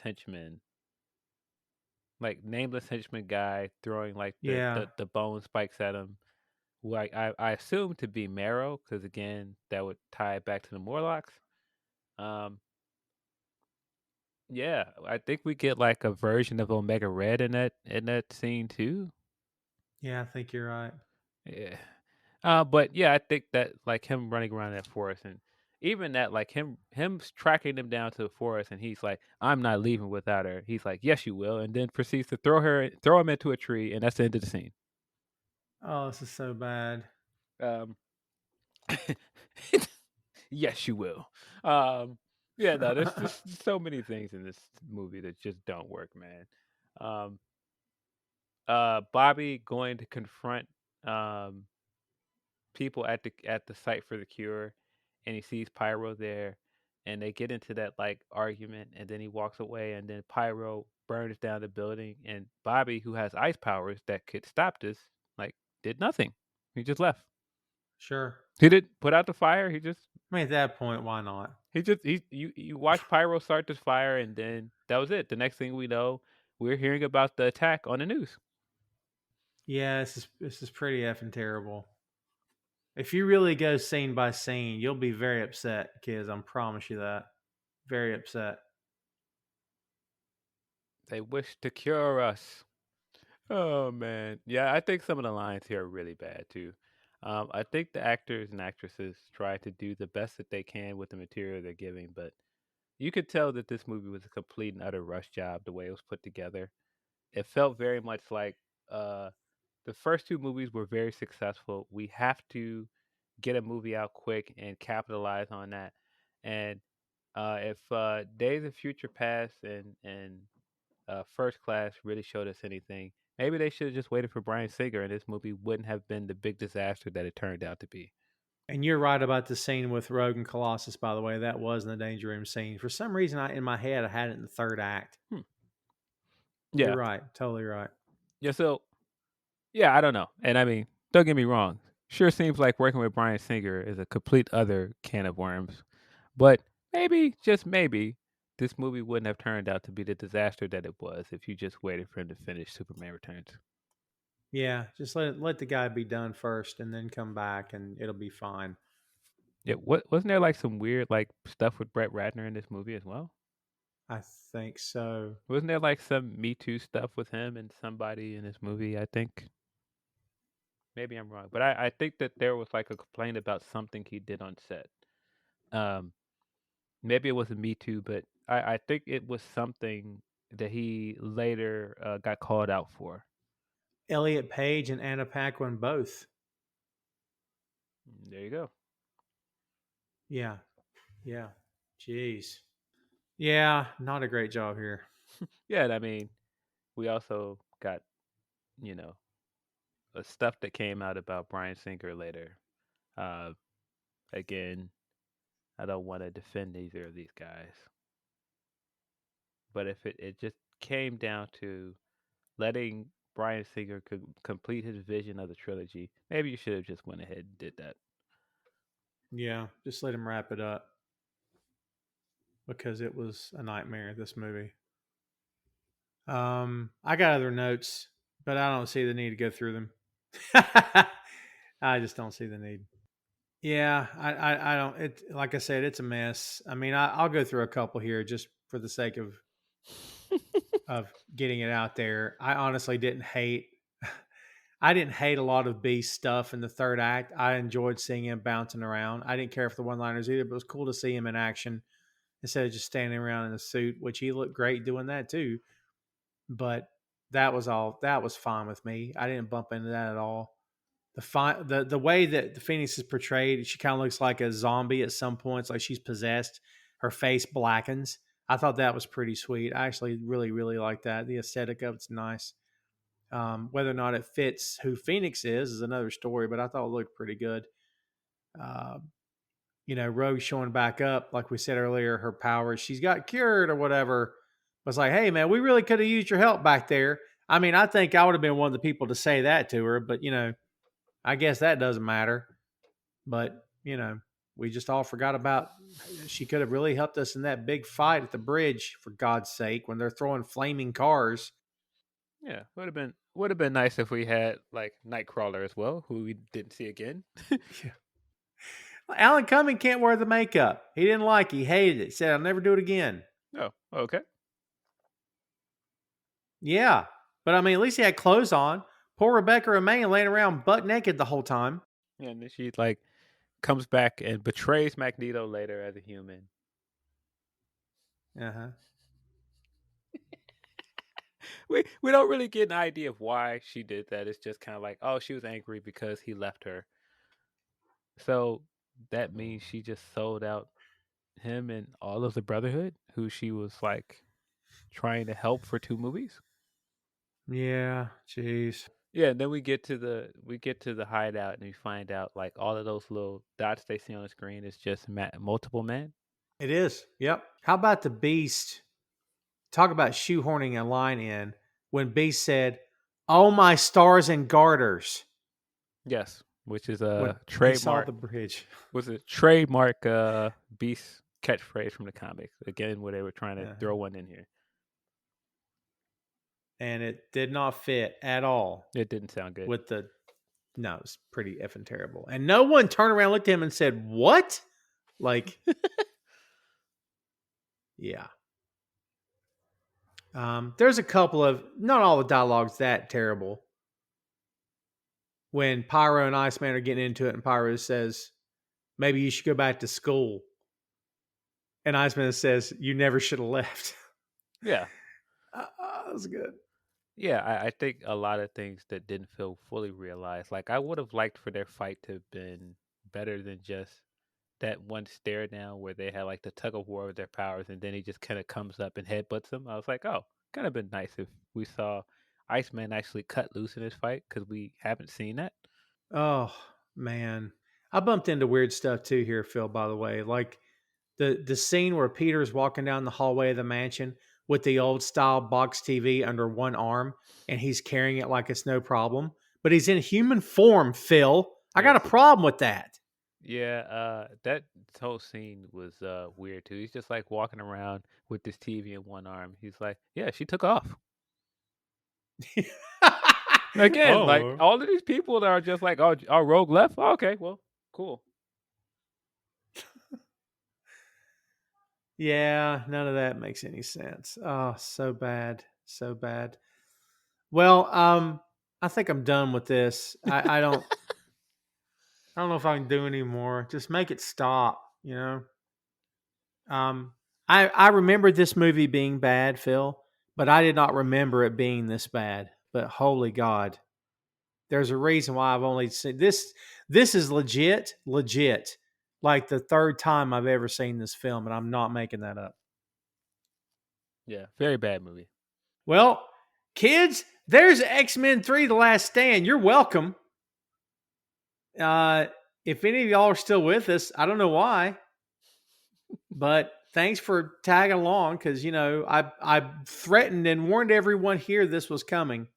henchman guy throwing like the yeah, the, the bone spikes at him. Who I assume to be Marrow, because again that would tie it back to the Morlocks. Um, Yeah, I think we get like a version of Omega Red in that scene too. yeah, I think you're right. Yeah. But yeah, I think that like him running around that forest and even that like him tracking them down to the forest and he's like, "I'm not leaving without her." He's like, "Yes, you will," and then proceeds to throw him into a tree, and that's the end of the scene. Oh, this is so bad. Um, yes, you will. Um, yeah, no, there's just so many things in this movie that just don't work, man. Um, Bobby going to confront um, people at the site for the cure, and he sees Pyro there, and they get into that like argument, and then he walks away, and then Pyro burns down the building, and Bobby, who has ice powers that could stop this, like did nothing. He just left. Sure. He didn't put out the fire. I mean, at that point, why not? You watch Pyro start this fire, and then that was it. The next thing we know, we're hearing about the attack on the news. Yeah, this is pretty effing terrible. If you really go scene by scene, you'll be very upset, kids. I promise you that. Very upset. They wish to cure us. Oh man, yeah, I think some of the lines here are really bad too. I think the actors and actresses try to do the best that they can with the material they're giving, but you could tell that this movie was a complete and utter rush job the way it was put together. It felt very much like uh, the first two movies were very successful. We have to get a movie out quick and capitalize on that. And if Days of Future Past and First Class really showed us anything, maybe they should have just waited for Bryan Singer, and this movie wouldn't have been the big disaster that it turned out to be. And you're right about the scene with Rogue and Colossus, by the way. That was in the Danger Room scene. For some reason, in my head, I had it in the third act. Hmm. You're Yeah, right. Totally right. yeah. So yeah, I don't know. And I mean, don't get me wrong. Sure seems like working with Bryan Singer is a complete other can of worms. But maybe, just maybe, this movie wouldn't have turned out to be the disaster that it was if you just waited for him to finish Superman Returns. Yeah, just let the guy be done first, and then come back, and it'll be fine. Yeah, wasn't there like some weird like stuff with Brett Ratner in this movie as well? I think so. Wasn't there like some Me Too stuff with him and somebody in this movie? I think maybe I'm wrong, but I think that there was like a complaint about something he did on set. Um, Maybe it wasn't Me Too, but I think it was something that he later got called out for. Elliot Page and Anna Paquin both. There you go. Yeah. Yeah. Jeez. Yeah, not a great job here. Yeah, I mean, we also got you know stuff that came out about Bryan Singer later. Uh, Again, I don't want to defend either of these guys, but if it just came down to letting Bryan Singer complete his vision of the trilogy, maybe you should have just went ahead and did that. Yeah, just let him wrap it up because it was a nightmare, this movie. I got other notes, but I don't see the need to go through them. I just don't see the need. Yeah, I don't. It like I said, it's a mess. I mean, I'll go through a couple here just for the sake of getting it out there. I honestly didn't hate. I didn't hate a lot of Beast stuff in the third act. I enjoyed seeing him bouncing around. I didn't care for the one-liners either, but it was cool to see him in action instead of just standing around in a suit, which he looked great doing that too. But that was all. That was fine with me. I didn't bump into that at all. The way that the Phoenix is portrayed, she kind of looks like a zombie at some points, like she's possessed. Her face blackens. I thought that was pretty sweet. I actually really like that. The aesthetic of it's nice. Whether or not it fits who Phoenix is another story, but I thought it looked pretty good. Uh, Rogue showing back up, like we said earlier, her powers, she's got cured or whatever. Was like, hey man, we really could have used your help back there. I mean, I think I would have been one of the people to say that to her, but I guess that doesn't matter. But we just all forgot about she could have really helped us in that big fight at the bridge, for God's sake, when they're throwing flaming cars. Yeah, would have been nice if we had like Nightcrawler as well, who we didn't see again. Yeah. Alan Cumming can't wear the makeup. He didn't like it. He hated it. He said, I'll never do it again. Oh, okay. Yeah. But I mean, at least he had clothes on. Poor Rebecca Romaine laying around butt naked the whole time. Yeah, and then she like comes back and betrays Magneto later as a human. Uh-huh. We don't really get an idea of why she did that. It's just kind of like, oh, she was angry because he left her. So that means she just sold out him and all of the Brotherhood, who she was like trying to help for 2 movies. Yeah. Jeez. Yeah, and then we get to the hideout and we find out like all of those little dots they see on the screen is just multiple men. It is. Yep. How about the Beast? Talk about shoehorning a line in when Beast said, "Oh my stars and garters," Yes, which is when a he saw trademark the bridge. was a trademark Beast catchphrase from the comics. Again, where they were trying to Uh-huh. throw one in here. And it did not fit at all It didn't sound good. with the. No, it was pretty effing terrible. And no one turned around, looked at him, and said, "What?" Like, yeah. There's a couple of not all the dialogue's that terrible. When Pyro and Iceman are getting into it, and Pyro says, "Maybe you should go back to school," and Iceman says, "You never should have left." Yeah. That was good. Yeah, I think a lot of things that didn't feel fully realized. Like I would have liked for their fight to have been better than just that one stare down where they had like the tug of war with their powers and then he just kind of comes up and headbutts them. I was like, oh, kind of been nice if we saw Iceman actually cut loose in this fight because we haven't seen that. Oh man, I bumped into weird stuff too here, Phil. By the way, like the scene where Peter's walking down the hallway of the mansion with the old style box TV under one arm, and he's carrying it like it's no problem, but he's in human form. Phil, I got a Yes. problem with that. Yeah, that whole scene was weird too. He's just like walking around with this TV in one arm. He's like, yeah, she took off. Again, like Oh, all of these people that are just like, oh, our rogue left. Oh, okay, well, cool. Yeah, none of that makes any sense. Oh, so bad. So bad. Well, I think I'm done with this. I don't know if I can do anymore. Just make it stop, you know? Um, I remember this movie being bad, Phil, but I did not remember it being this bad. But holy God, there's a reason why I've only seen this. This is legit. Like the third time I've ever seen this film, and I'm not making that up. Yeah, very bad movie. Well, kids, there's X-Men 3: The Last Stand. You're welcome. Uh, if any of y'all are still with us, I don't know why, but thanks for tagging along because I threatened and warned everyone here this was coming,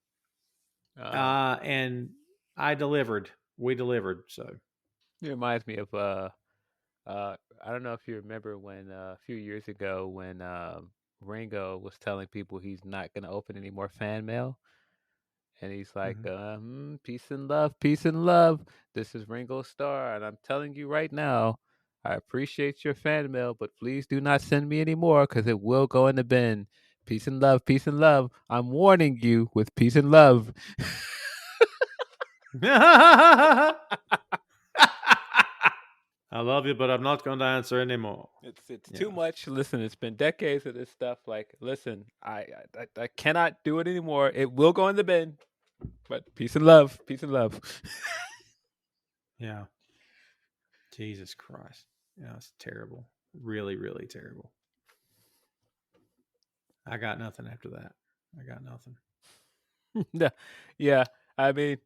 Um, and I delivered. We delivered. So it reminds me of uh, I don't know if you remember when a few years ago when Ringo was telling people he's not gonna open any more fan mail. And he's like, mhm. peace and love, peace and love. This is Ringo Starr, and I'm telling you right now, I appreciate your fan mail, but please do not send me any more because it will go in the bin. Peace and love, peace and love. I'm warning you with peace and love. I love you, but I'm not going to answer anymore. It's too Yeah. much. Listen, it's been decades of this stuff. Like, listen, I cannot do it anymore. It will go in the bin. But peace and love, peace and love. Yeah. Jesus Christ. Yeah, it's terrible. Really, really terrible. I got nothing after that. I got nothing. Yeah, yeah. I mean,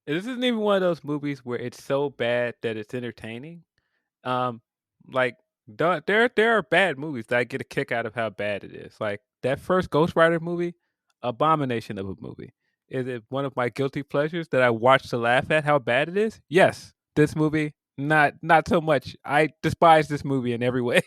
this isn't even one of those movies where it's so bad that it's entertaining. Um, like there are bad movies that I get a kick out of how bad it is. Like that first Ghost Rider movie, abomination of a movie. Is it one of my guilty pleasures that I watch to laugh at how bad it is? Yes. This movie, not so much. I despise this movie in every way.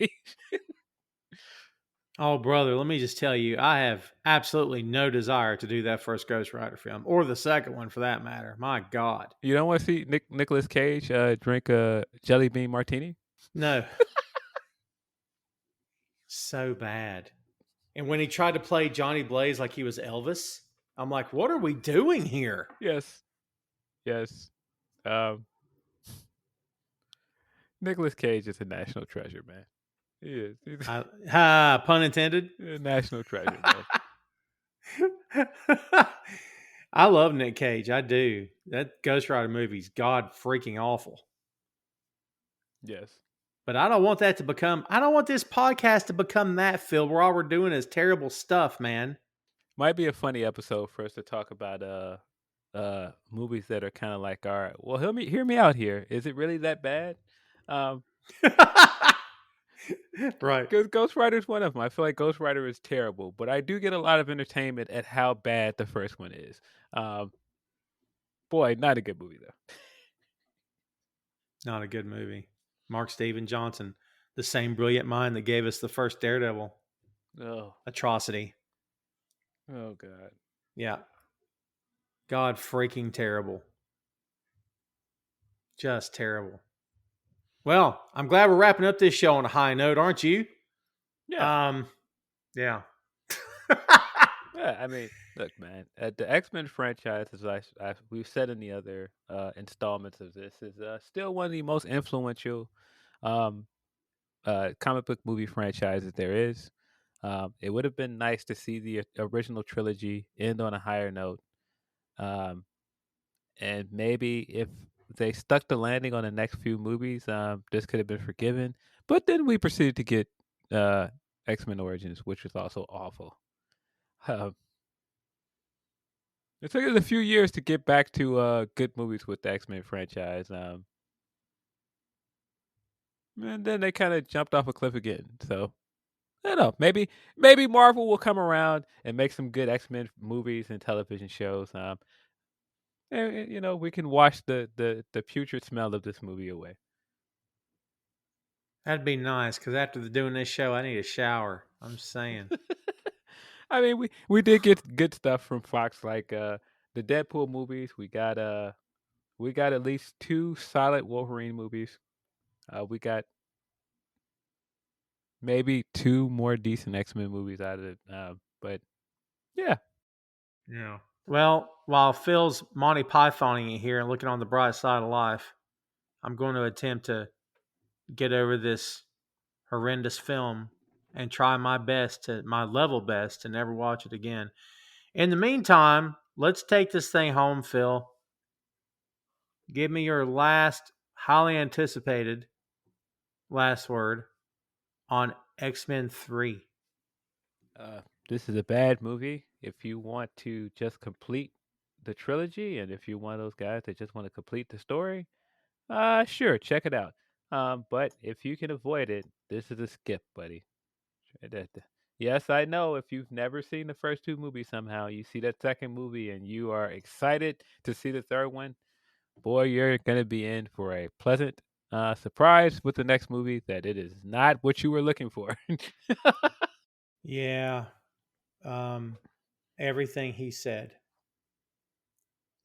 Oh, brother, let me just tell you, I have absolutely no desire to do that first Ghost Rider film or the second one for that matter. My God. You don't want to see Nicolas Cage drink a jelly bean martini? No, so bad. And when he tried to play Johnny Blaze like he was Elvis, I'm like, what are we doing here? Yes. Yes. Um, Nicolas Cage is a national treasure, man. He is. He's Pun intended. a national treasure, man. I love Nick Cage. I do. That Ghost Rider movie's god freaking awful. Yes. But I don't want that to become, I don't want this podcast to become that, Phil, where all we're doing is terrible stuff, man. Might be a funny episode for us to talk about movies that are kind of like, all right, well, hear me out here. Is it really that bad? Um, Right. because Ghost Rider is one of them. I feel like Ghost Rider is terrible, but I do get a lot of entertainment at how bad the first one is. Um, boy, not a good movie though. Not a good movie. Mark Steven Johnson, the same brilliant mind that gave us the first Daredevil Oh, atrocity. oh God. Yeah. God freaking terrible. Just terrible. Well, I'm glad we're wrapping up this show on a high note, aren't you? Yeah. Um, yeah. Yeah, I mean, look, man, the X Men franchise, as we've said in the other installments of this, is still one of the most influential um, comic book movie franchises there is. It would have been nice to see the original trilogy end on a higher note, um, and maybe if they stuck the landing on the next few movies, this could have been forgiven. But then we proceeded to get uh, X Men Origins, which was also awful. Um, It took us a few years to get back to good movies with the X Men franchise. And then they kind of jumped off a cliff again. So I don't know. Maybe Marvel will come around and make some good X Men movies and television shows. And, we can wash the putrid smell of this movie away. That'd be nice because after doing this show, I need a shower. I'm just saying. I mean, we did get good stuff from Fox, like the Deadpool movies. We got at least two solid Wolverine movies. We got maybe 2 more decent X-Men movies out of it. But yeah. Yeah. Well, while Phil's Monty Pythoning it here and looking on the bright side of life, I'm going to attempt to get over this horrendous film and try my level best to never watch it again. In the meantime, let's take this thing home, Phil. Give me your last, highly anticipated last word on X-Men 3. This is a bad movie. If you want to just complete the trilogy, and if you're one of those guys that just want to complete the story, sure, check it out. But if you can avoid it, this is a skip, buddy. Yes, I know. If you've never seen the first 2 movies, somehow you see that second movie and you are excited to see the third one, boy, you're gonna be in for a pleasant surprise with the next movie that it is not what you were looking for. Yeah. Everything he said.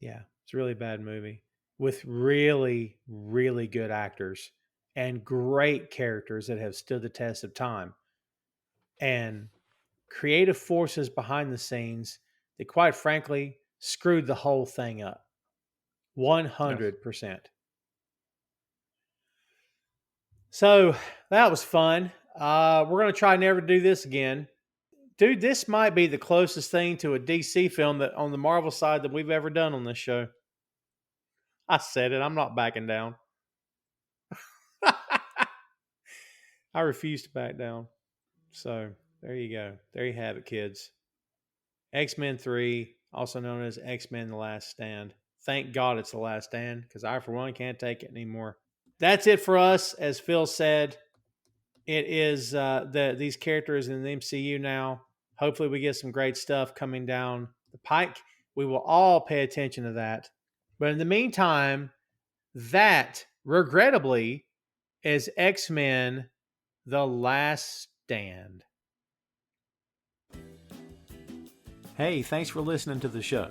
Yeah, it's a really bad movie with really, really good actors and great characters that have stood the test of time and creative forces behind the scenes that, quite frankly, screwed the whole thing up. Yes. 100%. So that was fun. We're going to try never to do this again. Dude, this might be the closest thing to a DC film that on the Marvel side that we've ever done on this show. I said it. I'm not backing down. I refuse to back down. So there you go. There you have it, kids. X-Men 3, also known as X-Men The Last Stand. Thank God it's The Last Stand, because I, for one, can't take it anymore. That's it for us. As Phil said, it is these characters in the MCU now. Hopefully we get some great stuff coming down the pike. We will all pay attention to that. But in the meantime, that, regrettably, is X-Men The Last Stand. Hey, thanks for listening to the show.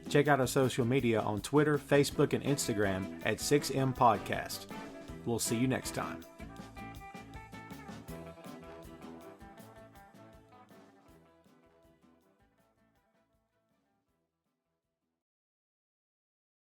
Check out our social media on Twitter, Facebook, and Instagram at 6M Podcast. We'll see you next time.